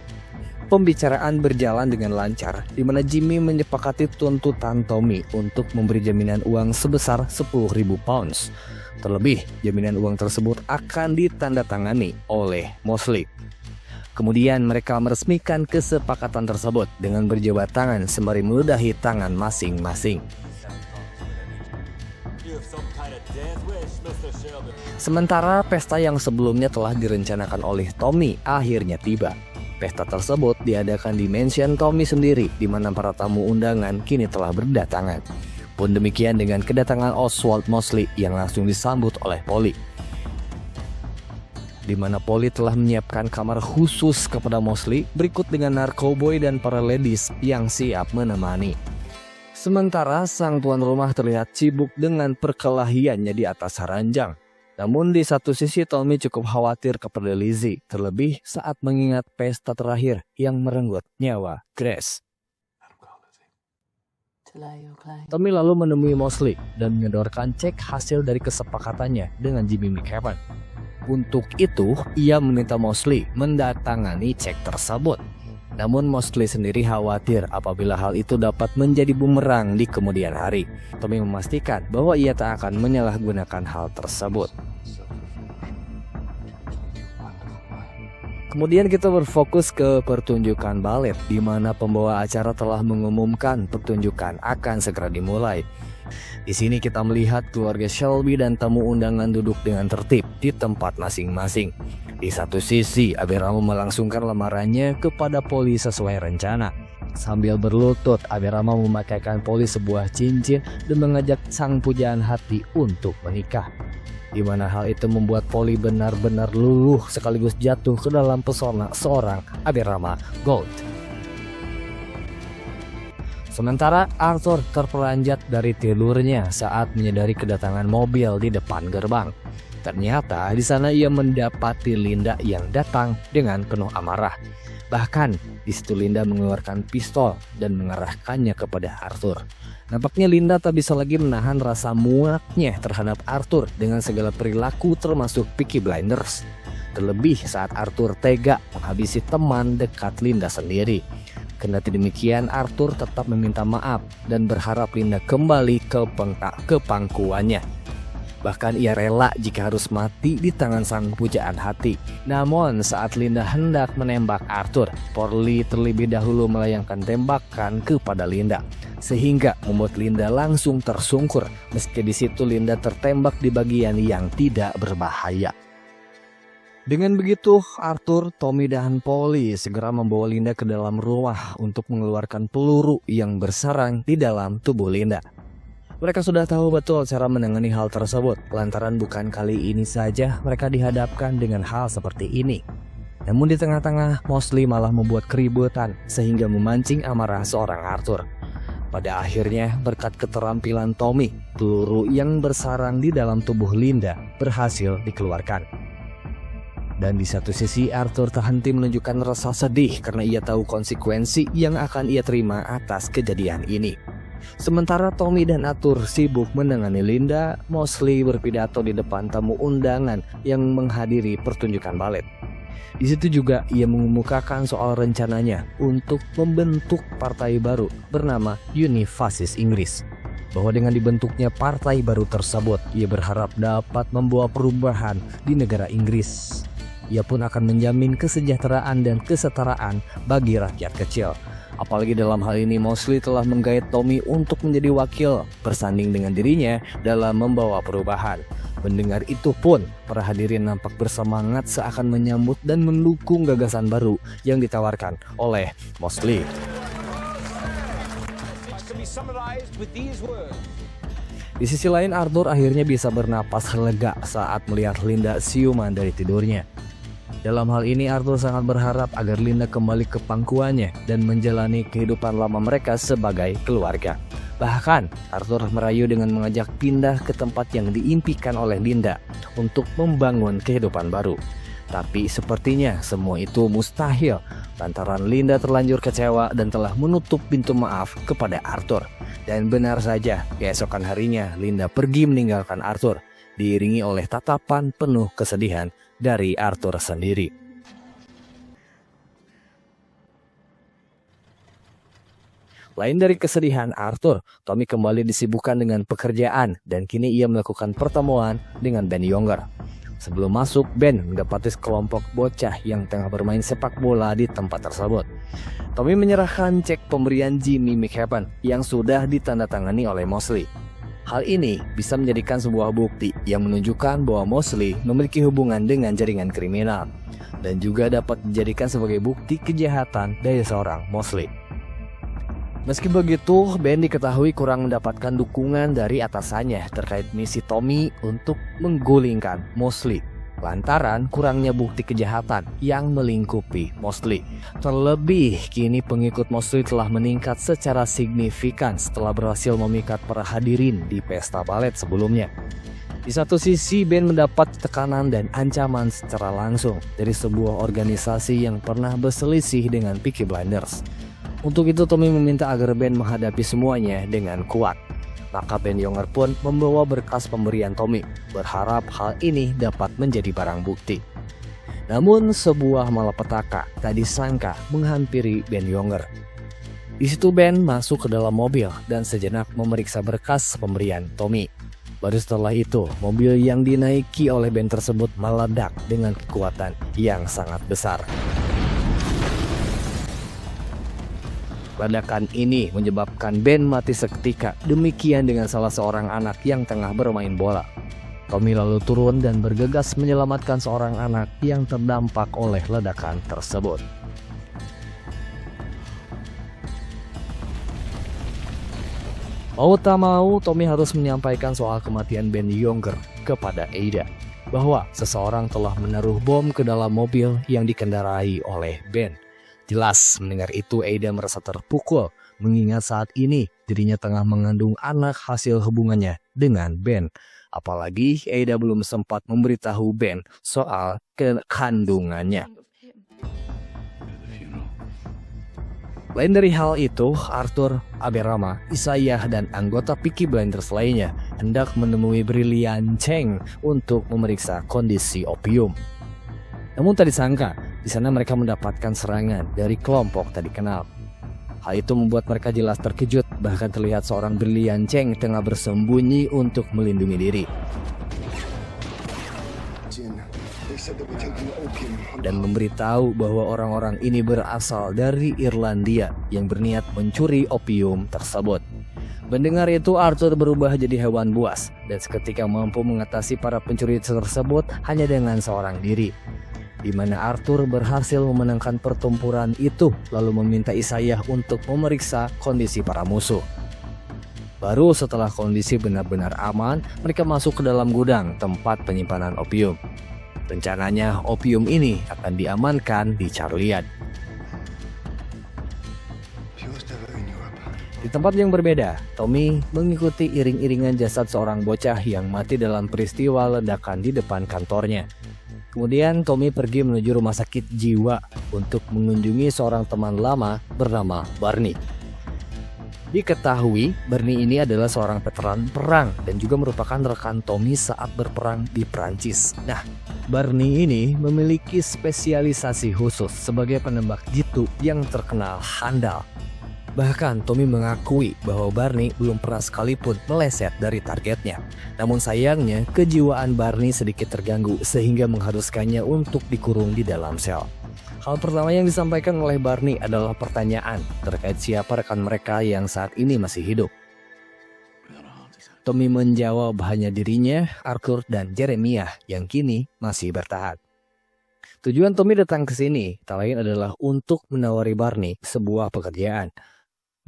Pembicaraan berjalan dengan lancar, di mana Jimmy menyepakati tuntutan Tommy untuk memberi jaminan uang sebesar 10.000 pounds. Terlebih, jaminan uang tersebut akan ditandatangani oleh Mosley. Kemudian mereka meresmikan kesepakatan tersebut dengan berjabat tangan sembari meludahi tangan masing-masing. Sementara pesta yang sebelumnya telah direncanakan oleh Tommy akhirnya tiba. Pesta tersebut diadakan di mansion Tommy sendiri, di mana para tamu undangan kini telah berdatangan. Pun demikian dengan kedatangan Oswald Mosley yang langsung disambut oleh Polly, di mana Polly telah menyiapkan kamar khusus kepada Mosley berikut dengan narkoboy dan para ladies yang siap menemani. Sementara sang tuan rumah terlihat sibuk dengan perkelahiannya di atas ranjang. Namun di satu sisi Tommy cukup khawatir kepada Lizzie, terlebih saat mengingat pesta terakhir yang merenggut nyawa Grace. Tommy lalu menemui Mosley dan menyodorkan cek hasil dari kesepakatannya dengan Jimmy McEwan. Untuk itu, ia meminta Mosley mendatangani cek tersebut. Namun Mosley sendiri khawatir apabila hal itu dapat menjadi bumerang di kemudian hari. Tommy memastikan bahwa ia tak akan menyalahgunakan hal tersebut. Kemudian kita berfokus ke pertunjukan balet, di mana pembawa acara telah mengumumkan pertunjukan akan segera dimulai. Di sini kita melihat keluarga Shelby dan tamu undangan duduk dengan tertib di tempat masing-masing. Di satu sisi, Abirama melangsungkan lamarannya kepada Polly sesuai rencana. Sambil berlutut, Abirama memakaikan Polly sebuah cincin dan mengajak sang pujaan hati untuk menikah. Di mana hal itu membuat Polly benar-benar luluh sekaligus jatuh ke dalam pesona seorang Abirama Gold. Sementara Arthur terperanjat dari tidurnya saat menyadari kedatangan mobil di depan gerbang. Ternyata di sana ia mendapati Linda yang datang dengan penuh amarah. Bahkan di situ Linda mengeluarkan pistol dan mengarahkannya kepada Arthur. Nampaknya Linda tak bisa lagi menahan rasa muaknya terhadap Arthur dengan segala perilaku termasuk Peaky Blinders. Terlebih saat Arthur tega menghabisi teman dekat Linda sendiri. Kendati demikian, Arthur tetap meminta maaf dan berharap Linda kembali ke pangkuannya. Bahkan ia rela jika harus mati di tangan sang pujaan hati. Namun saat Linda hendak menembak Arthur, Porli terlebih dahulu melayangkan tembakan kepada Linda, sehingga membuat Linda langsung tersungkur. Meski di situ Linda tertembak di bagian yang tidak berbahaya. Dengan begitu, Arthur, Tommy, dan Polly segera membawa Linda ke dalam rumah untuk mengeluarkan peluru yang bersarang di dalam tubuh Linda. Mereka sudah tahu betul cara menangani hal tersebut, lantaran bukan kali ini saja mereka dihadapkan dengan hal seperti ini. Namun di tengah-tengah, Mosley malah membuat keributan sehingga memancing amarah seorang Arthur. Pada akhirnya, berkat keterampilan Tommy, peluru yang bersarang di dalam tubuh Linda berhasil dikeluarkan. Dan di satu sisi, Arthur tak henti menunjukkan rasa sedih karena ia tahu konsekuensi yang akan ia terima atas kejadian ini. Sementara Tommy dan Arthur sibuk menangani Linda, Mosley berpidato di depan tamu undangan yang menghadiri pertunjukan balet. Di situ juga ia mengemukakan soal rencananya untuk membentuk partai baru bernama Uni Fasis Inggris. Bahwa dengan dibentuknya partai baru tersebut, ia berharap dapat membawa perubahan di negara Inggris. Ia pun akan menjamin kesejahteraan dan kesetaraan bagi rakyat kecil. Apalagi dalam hal ini Mosley telah menggait Tommy untuk menjadi wakil bersanding dengan dirinya dalam membawa perubahan. Mendengar itu pun, para hadirin nampak bersemangat seakan menyambut dan mendukung gagasan baru yang ditawarkan oleh Mosley. Di sisi lain, Arthur akhirnya bisa bernapas lega saat melihat Linda siuman dari tidurnya. Dalam hal ini Arthur sangat berharap agar Linda kembali ke pangkuannya dan menjalani kehidupan lama mereka sebagai keluarga. Bahkan Arthur merayu dengan mengajak pindah ke tempat yang diimpikan oleh Linda untuk membangun kehidupan baru. Tapi sepertinya semua itu mustahil lantaran Linda terlanjur kecewa dan telah menutup pintu maaf kepada Arthur. Dan benar saja, keesokan harinya Linda pergi meninggalkan Arthur, diiringi oleh tatapan penuh kesedihan dari Arthur sendiri. Lain dari kesedihan Arthur, Tommy kembali disibukkan dengan pekerjaan dan kini ia melakukan pertemuan dengan Ben Younger. Sebelum masuk, Ben mendapati sekelompok bocah yang tengah bermain sepak bola di tempat tersebut. Tommy menyerahkan cek pemberian Jimmy McHaven yang sudah ditandatangani oleh Mosley. Hal ini bisa menjadikan sebuah bukti yang menunjukkan bahwa Mosley memiliki hubungan dengan jaringan kriminal dan juga dapat dijadikan sebagai bukti kejahatan dari seorang Mosley. Meski begitu, Ben diketahui kurang mendapatkan dukungan dari atasannya terkait misi Tommy untuk menggulingkan Mosley lantaran kurangnya bukti kejahatan yang melingkupi Mosley. Terlebih, kini pengikut Mosley telah meningkat secara signifikan setelah berhasil memikat para hadirin di pesta balet sebelumnya. Di satu sisi, Ben mendapat tekanan dan ancaman secara langsung dari sebuah organisasi yang pernah berselisih dengan Peaky Blinders. Untuk itu, Tommy meminta agar Ben menghadapi semuanya dengan kuat. Maka Ben Younger pun membawa berkas pemberian Tommy, berharap hal ini dapat menjadi barang bukti. Namun sebuah malapetaka tak disangka menghampiri Ben Younger. Di situ Ben masuk ke dalam mobil dan sejenak memeriksa berkas pemberian Tommy. Baru setelah itu, mobil yang dinaiki oleh Ben tersebut meledak dengan kekuatan yang sangat besar. Ledakan ini menyebabkan Ben mati seketika, demikian dengan salah seorang anak yang tengah bermain bola. Tommy lalu turun dan bergegas menyelamatkan seorang anak yang terdampak oleh ledakan tersebut. Mau tak mau, Tommy harus menyampaikan soal kematian Ben Younger kepada Ada, bahwa seseorang telah menaruh bom ke dalam mobil yang dikendarai oleh Ben. Jelas mendengar itu Ada merasa terpukul, mengingat saat ini dirinya tengah mengandung anak hasil hubungannya dengan Ben. Apalagi Ada belum sempat memberitahu Ben soal kandungannya. Lain dari hal itu, Arthur, Aberama, Isaiah, dan anggota Peaky Blinders lainnya hendak menemui Brilliant Cheng untuk memeriksa kondisi opium. Namun tak disangka, di sana mereka mendapatkan serangan dari kelompok tak dikenal. Hal itu membuat mereka jelas terkejut, bahkan terlihat seorang Brilliant Cheng tengah bersembunyi untuk melindungi diri. Dan memberitahu bahwa orang-orang ini berasal dari Irlandia yang berniat mencuri opium tersebut. Mendengar itu, Arthur berubah jadi hewan buas dan seketika mampu mengatasi para pencuri tersebut hanya dengan seorang diri, di mana Arthur berhasil memenangkan pertempuran itu lalu meminta Isaiah untuk memeriksa kondisi para musuh. Baru setelah kondisi benar-benar aman, mereka masuk ke dalam gudang tempat penyimpanan opium. Rencananya opium ini akan diamankan di Charlian. Di tempat yang berbeda, Tommy mengikuti iring-iringan jasad seorang bocah yang mati dalam peristiwa ledakan di depan kantornya. Kemudian Tommy pergi menuju rumah sakit jiwa untuk mengunjungi seorang teman lama bernama Barney. Diketahui Barney ini adalah seorang veteran perang dan juga merupakan rekan Tommy saat berperang di Prancis. Nah, Barney ini memiliki spesialisasi khusus sebagai penembak jitu yang terkenal handal. Bahkan Tommy mengakui bahwa Barney belum pernah sekalipun meleset dari targetnya. Namun sayangnya kejiwaan Barney sedikit terganggu sehingga mengharuskannya untuk dikurung di dalam sel. Hal pertama yang disampaikan oleh Barney adalah pertanyaan terkait siapa rekan mereka yang saat ini masih hidup. Tommy menjawab hanya dirinya, Arthur, dan Jeremiah yang kini masih bertahan. Tujuan Tommy datang ke sini tak lain adalah untuk menawari Barney sebuah pekerjaan.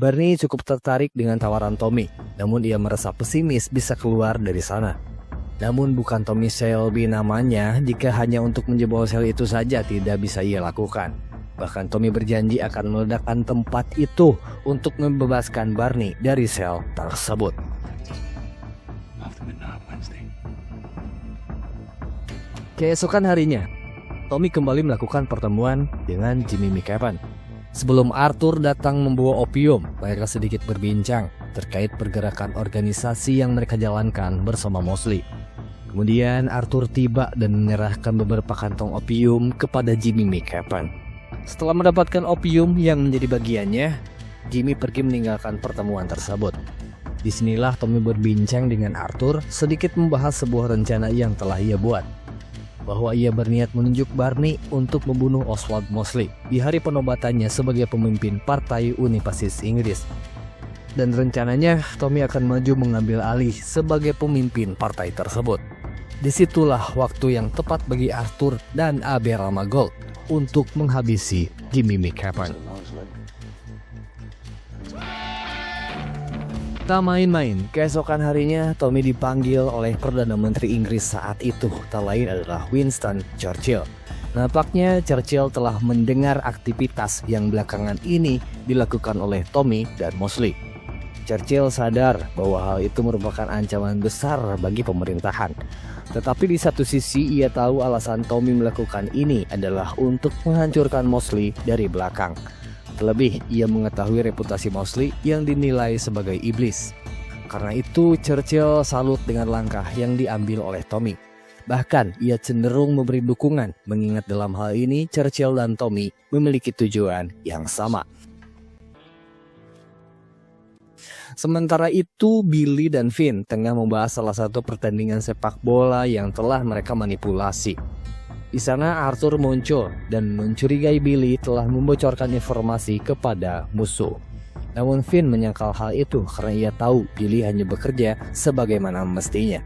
Barney cukup tertarik dengan tawaran Tommy, namun ia merasa pesimis bisa keluar dari sana. Namun bukan Tommy Shelby namanya jika hanya untuk menjebol sel itu saja tidak bisa ia lakukan. Bahkan Tommy berjanji akan meledakkan tempat itu untuk membebaskan Barney dari sel tersebut. Keesokan harinya, Tommy kembali melakukan pertemuan dengan Jimmy McKeven. Sebelum Arthur datang membawa opium, mereka sedikit berbincang terkait pergerakan organisasi yang mereka jalankan bersama Mosley. Kemudian Arthur tiba dan menyerahkan beberapa kantong opium kepada Jimmy McKeven. Setelah mendapatkan opium yang menjadi bagiannya, Jimmy pergi meninggalkan pertemuan tersebut. Disinilah Tommy berbincang dengan Arthur, sedikit membahas sebuah rencana yang telah ia buat, bahwa ia berniat menunjuk Barney untuk membunuh Oswald Mosley di hari penobatannya sebagai pemimpin Partai Uni Pasis Inggris. Dan rencananya Tommy akan maju mengambil alih sebagai pemimpin partai tersebut. Disitulah waktu yang tepat bagi Arthur dan Aberama Gold untuk menghabisi Jimmy McKeven. Tak main-main, keesokan harinya Tommy dipanggil oleh Perdana Menteri Inggris saat itu, tak lain adalah Winston Churchill. Nampaknya Churchill telah mendengar aktivitas yang belakangan ini dilakukan oleh Tommy dan Mosley. Churchill sadar bahwa hal itu merupakan ancaman besar bagi pemerintahan. Tetapi di satu sisi ia tahu alasan Tommy melakukan ini adalah untuk menghancurkan Mosley dari belakang. Terlebih, ia mengetahui reputasi Mosley yang dinilai sebagai iblis. Karena itu, Churchill salut dengan langkah yang diambil oleh Tommy. Bahkan, ia cenderung memberi dukungan, mengingat dalam hal ini Churchill dan Tommy memiliki tujuan yang sama. Sementara itu, Billy dan Finn tengah membahas salah satu pertandingan sepak bola yang telah mereka manipulasi. Di sana Arthur muncul dan mencurigai Billy telah membocorkan informasi kepada musuh. Namun Finn menyangkal hal itu karena ia tahu Billy hanya bekerja sebagaimana mestinya.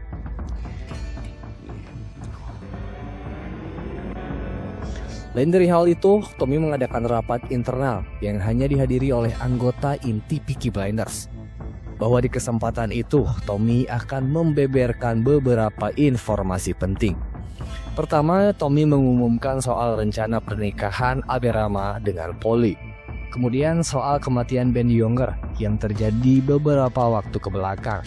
Lain dari hal itu, Tommy mengadakan rapat internal yang hanya dihadiri oleh anggota inti Peaky Blinders. Bahwa di kesempatan itu, Tommy akan membeberkan beberapa informasi penting. Pertama, Tommy mengumumkan soal rencana pernikahan Aberama dengan Polly. Kemudian soal kematian Ben Younger yang terjadi beberapa waktu ke belakang.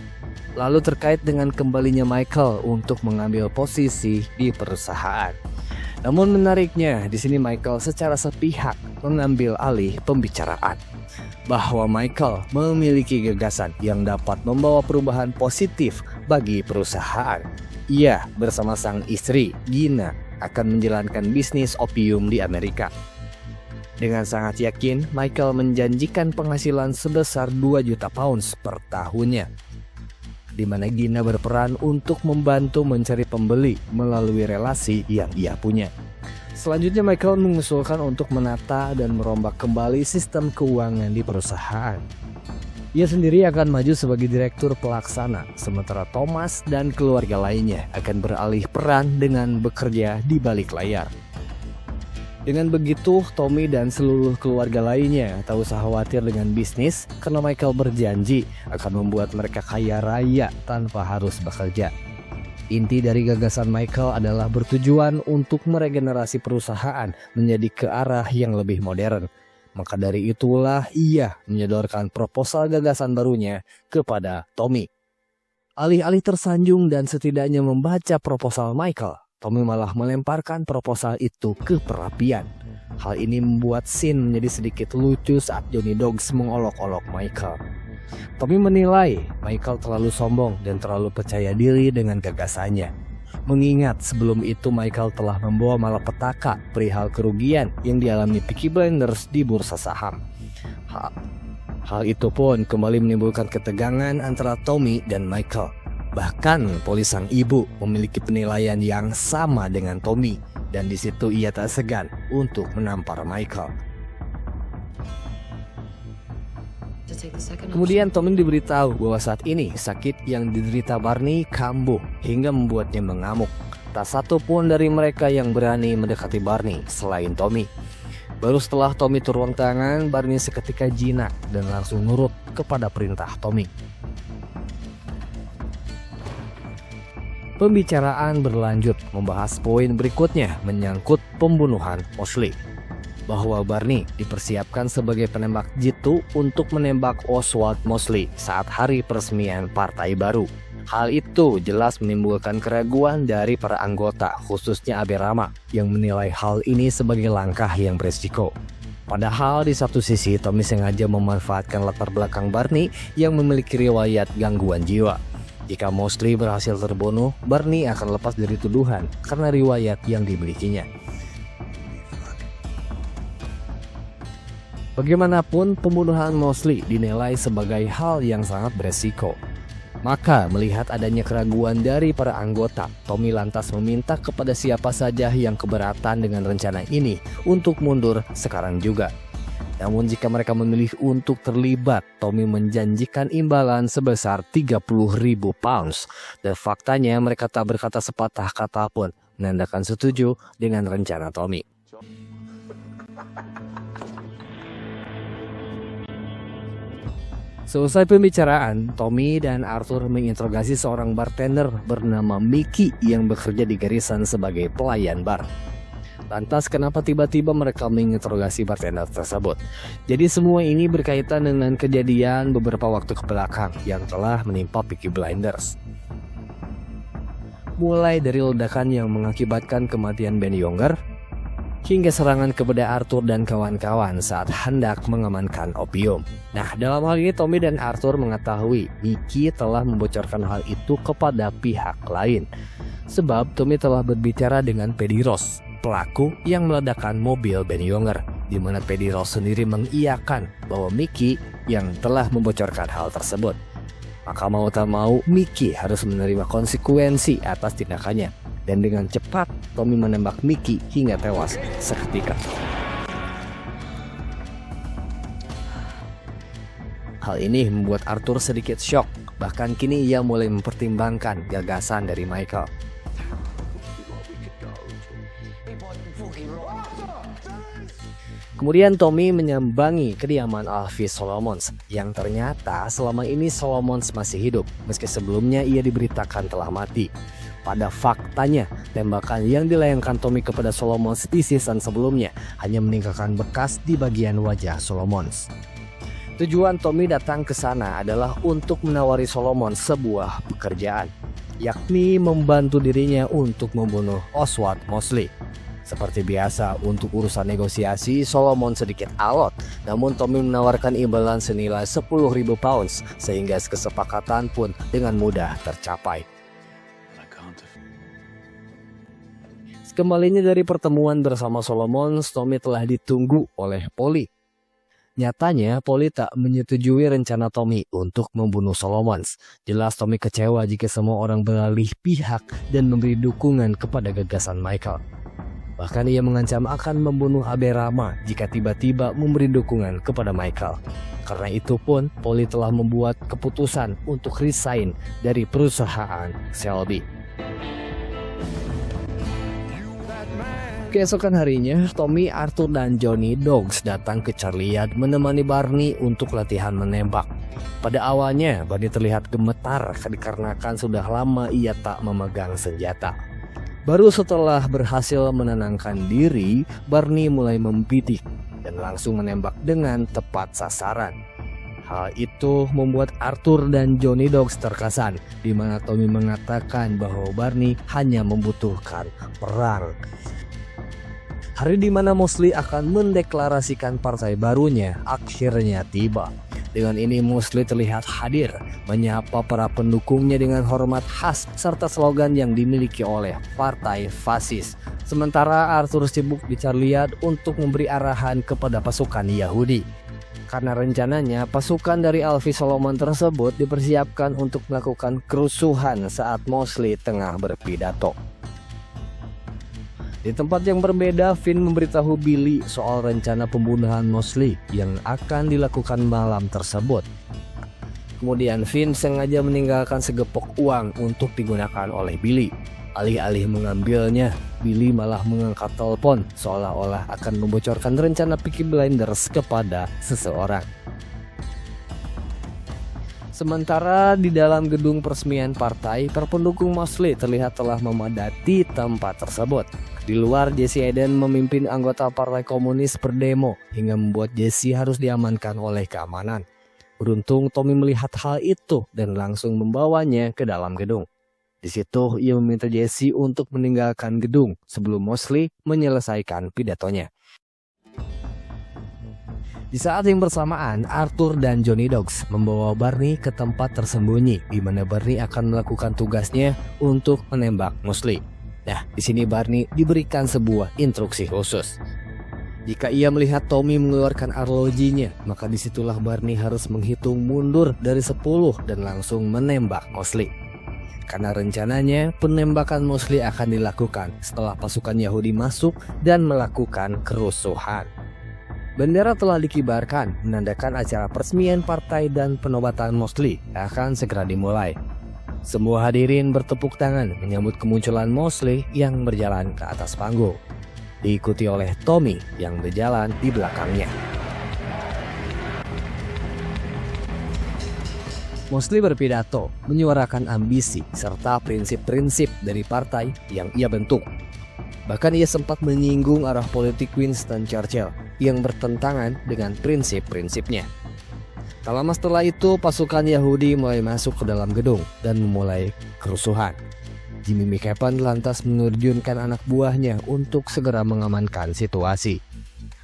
Lalu terkait dengan kembalinya Michael untuk mengambil posisi di perusahaan. Namun menariknya, di sini Michael secara sepihak mengambil alih pembicaraan bahwa Michael memiliki gagasan yang dapat membawa perubahan positif bagi perusahaan. Ia bersama sang istri, Gina, akan menjalankan bisnis opium di Amerika. Dengan sangat yakin, Michael menjanjikan penghasilan sebesar 2 juta pounds per tahunnya, di mana Gina berperan untuk membantu mencari pembeli melalui relasi yang ia punya. Selanjutnya Michael mengusulkan untuk menata dan merombak kembali sistem keuangan di perusahaan. Ia sendiri akan maju sebagai direktur pelaksana, sementara Thomas dan keluarga lainnya akan beralih peran dengan bekerja di balik layar. Dengan begitu, Tommy dan seluruh keluarga lainnya tak usah khawatir dengan bisnis karena Michael berjanji akan membuat mereka kaya raya tanpa harus bekerja. Inti dari gagasan Michael adalah bertujuan untuk meregenerasi perusahaan menjadi ke arah yang lebih modern. Maka dari itulah ia menyodorkan proposal gagasan barunya kepada Tommy. Alih-alih tersanjung dan setidaknya membaca proposal Michael, Tommy malah melemparkan proposal itu ke perapian. Hal ini membuat scene menjadi sedikit lucu saat Johnny Dogs mengolok-olok Michael. Tommy menilai Michael terlalu sombong dan terlalu percaya diri dengan gagasannya. Mengingat sebelum itu Michael telah membawa malapetaka perihal kerugian yang dialami Peaky Blinders di bursa saham. Hal itu pun kembali menimbulkan ketegangan antara Tommy dan Michael. Bahkan Polly sang ibu memiliki penilaian yang sama dengan Tommy, dan di situ ia tak segan untuk menampar Michael. Kemudian Tommy diberitahu bahwa saat ini sakit yang diderita Barney kambuh hingga membuatnya mengamuk. Tak satu pun dari mereka yang berani mendekati Barney selain Tommy. Baru setelah Tommy turun tangan, Barney seketika jinak dan langsung nurut kepada perintah Tommy. Pembicaraan berlanjut membahas poin berikutnya menyangkut pembunuhan Mosley. Bahwa Barney dipersiapkan sebagai penembak jitu untuk menembak Oswald Mosley saat hari peresmian partai baru. Hal itu jelas menimbulkan keraguan dari para anggota, khususnya Abe Rama, yang menilai hal ini sebagai langkah yang beresiko. Padahal di satu sisi Tommy sengaja memanfaatkan latar belakang Barney yang memiliki riwayat gangguan jiwa. Jika Mosley berhasil terbunuh, Barney akan lepas dari tuduhan karena riwayat yang dimilikinya. Bagaimanapun, pembunuhan Mosley dinilai sebagai hal yang sangat beresiko. Maka melihat adanya keraguan dari para anggota, Tommy lantas meminta kepada siapa saja yang keberatan dengan rencana ini untuk mundur sekarang juga. Namun jika mereka memilih untuk terlibat, Tommy menjanjikan imbalan sebesar 30.000 pounds. Dan faktanya mereka tak berkata sepatah kata pun menandakan setuju dengan rencana Tommy. Selesai pembicaraan, Tommy dan Arthur menginterogasi seorang bartender bernama Mickey yang bekerja di garisan sebagai pelayan bar. Lantas kenapa tiba-tiba mereka menginterogasi bartender tersebut? Jadi semua ini berkaitan dengan kejadian beberapa waktu kebelakang yang telah menimpa Peaky Blinders. Mulai dari ledakan yang mengakibatkan kematian Ben Younger, hingga serangan kepada Arthur dan kawan-kawan saat hendak mengamankan opium. Nah, dalam hal ini Tommy dan Arthur mengetahui Mickey telah membocorkan hal itu kepada pihak lain. Sebab Tommy telah berbicara dengan Paddy Ross, pelaku yang meledakkan mobil Ben Younger, di mana Paddy Ross sendiri mengiyakan bahwa Mickey yang telah membocorkan hal tersebut. Maka mau tak mau, Mickey harus menerima konsekuensi atas tindakannya. Dan dengan cepat, Tommy menembak Mickey hingga tewas seketika. Hal ini membuat Arthur sedikit shock. Bahkan kini ia mulai mempertimbangkan gagasan dari Michael. Kemudian Tommy menyambangi kediaman Alfie Solomons yang ternyata selama ini Solomons masih hidup meski sebelumnya ia diberitakan telah mati. Pada faktanya, tembakan yang dilayangkan Tommy kepada Solomons di season sebelumnya hanya meninggalkan bekas di bagian wajah Solomons. Tujuan Tommy datang ke sana adalah untuk menawari Solomon sebuah pekerjaan, yakni membantu dirinya untuk membunuh Oswald Mosley. Seperti biasa, untuk urusan negosiasi, Solomon sedikit alot, namun Tommy menawarkan imbalan senilai 10.000 pounds, sehingga kesepakatan pun dengan mudah tercapai. Kembalinya dari pertemuan bersama Solomon, Tommy telah ditunggu oleh Polly. Nyatanya, Polly tak menyetujui rencana Tommy untuk membunuh Solomon. Jelas Tommy kecewa jika semua orang beralih pihak dan memberi dukungan kepada gagasan Michael. Bahkan ia mengancam akan membunuh Aberama jika tiba-tiba memberi dukungan kepada Michael. Karena itu pun, Polly telah membuat keputusan untuk resign dari perusahaan Shelby. Keesokan harinya, Tommy, Arthur, dan Johnny Dogs datang ke Charlie Yard menemani Barney untuk latihan menembak. Pada awalnya, Barney terlihat gemetar dikarenakan sudah lama ia tak memegang senjata. Baru setelah berhasil menenangkan diri, Barney mulai membidik dan langsung menembak dengan tepat sasaran. Hal itu membuat Arthur dan Johnny Dogs terkesan, di mana Tommy mengatakan bahwa Barney hanya membutuhkan perang. Hari di mana Mosley akan mendeklarasikan partai barunya akhirnya tiba. Dengan ini Mosley terlihat hadir, menyapa para pendukungnya dengan hormat khas serta slogan yang dimiliki oleh partai fasis. Sementara Arthur sibuk di Charlie Yard untuk memberi arahan kepada pasukan Yahudi. Karena rencananya pasukan dari Alfie Solomon tersebut dipersiapkan untuk melakukan kerusuhan saat Mosley tengah berpidato. Di tempat yang berbeda, Finn memberitahu Billy soal rencana pembunuhan Mosley yang akan dilakukan malam tersebut. Kemudian Finn sengaja meninggalkan segepok uang untuk digunakan oleh Billy. Alih-alih mengambilnya, Billy malah mengangkat telepon seolah-olah akan membocorkan rencana Peaky Blinders kepada seseorang. Sementara di dalam gedung peresmian partai, para pendukung Mosley terlihat telah memadati tempat tersebut. Di luar, Jesse Eden memimpin anggota Partai Komunis berdemo hingga membuat Jesse harus diamankan oleh keamanan. Beruntung Tommy melihat hal itu dan langsung membawanya ke dalam gedung. Di situ ia meminta Jesse untuk meninggalkan gedung sebelum Mosley menyelesaikan pidatonya. Di saat yang bersamaan, Arthur dan Johnny Dogs membawa Barney ke tempat tersembunyi di mana Barney akan melakukan tugasnya untuk menembak Mosley. Nah, di sini Barney diberikan sebuah instruksi khusus. Jika ia melihat Tommy mengeluarkan arlojinya, maka disitulah Barney harus menghitung mundur dari 10 dan langsung menembak Mosley. Karena rencananya penembakan Mosley akan dilakukan setelah pasukan Yahudi masuk dan melakukan kerusuhan. Bendera telah dikibarkan menandakan acara peresmian partai dan penobatan Mosley akan segera dimulai. Semua hadirin bertepuk tangan menyambut kemunculan Mosley yang berjalan ke atas panggung, diikuti oleh Tommy yang berjalan di belakangnya. Mosley berpidato, menyuarakan ambisi serta prinsip-prinsip dari partai yang ia bentuk. Bahkan ia sempat menyinggung arah politik Winston Churchill yang bertentangan dengan prinsip-prinsipnya. Tak lama setelah itu, pasukan Yahudi mulai masuk ke dalam gedung dan memulai kerusuhan. Jimmy McCapan lantas menerjunkan anak buahnya untuk segera mengamankan situasi.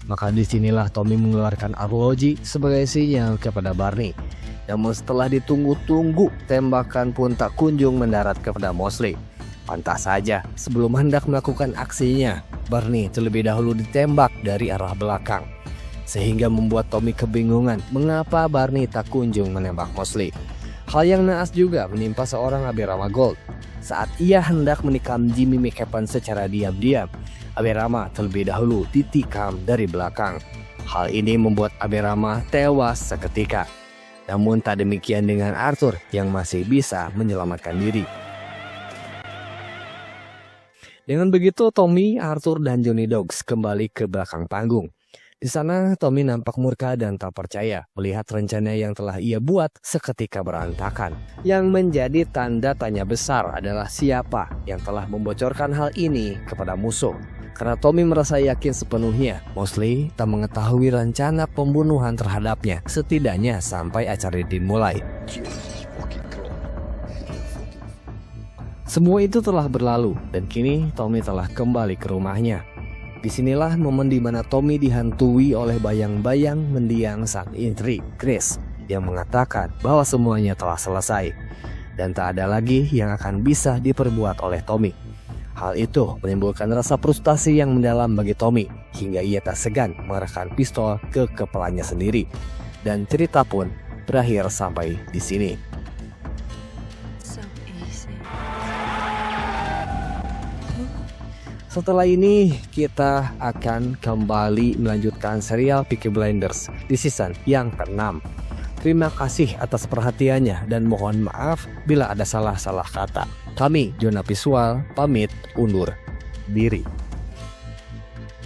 Maka disinilah Tommy mengeluarkan arloji sebagai sinyal kepada Barney. Namun setelah ditunggu-tunggu, tembakan pun tak kunjung mendarat kepada Mosley. Pantas saja, sebelum hendak melakukan aksinya, Barney terlebih dahulu ditembak dari arah belakang. Sehingga membuat Tommy kebingungan mengapa Barney tak kunjung menembak Mosley. Hal yang naas juga menimpa seorang Aberama Gold. Saat ia hendak menikam Jimmy McCapan secara diam-diam, Aberama terlebih dahulu ditikam dari belakang. Hal ini membuat Aberama tewas seketika. Namun tak demikian dengan Arthur yang masih bisa menyelamatkan diri. Dengan begitu Tommy, Arthur, dan Johnny Dogs kembali ke belakang panggung. Di sana Tommy nampak murka dan tak percaya melihat rencana yang telah ia buat seketika berantakan. Yang menjadi tanda tanya besar adalah siapa yang telah membocorkan hal ini kepada musuh. Karena Tommy merasa yakin sepenuhnya Mosley tak mengetahui rencana pembunuhan terhadapnya, setidaknya sampai acara dimulai. Semua itu telah berlalu dan kini Tommy telah kembali ke rumahnya. Disinilah momen di mana Tommy dihantui oleh bayang-bayang mendiang sang istri, Grace, yang mengatakan bahwa semuanya telah selesai dan tak ada lagi yang akan bisa diperbuat oleh Tommy. Hal itu menimbulkan rasa frustasi yang mendalam bagi Tommy hingga ia tak segan mengerahkan pistol ke kepalanya sendiri. Dan cerita pun berakhir sampai di sini. Setelah ini kita akan kembali melanjutkan serial Peaky Blinders di season yang ke-6. Terima kasih atas perhatiannya dan mohon maaf bila ada salah-salah kata. Kami, Zona Visual, pamit undur diri.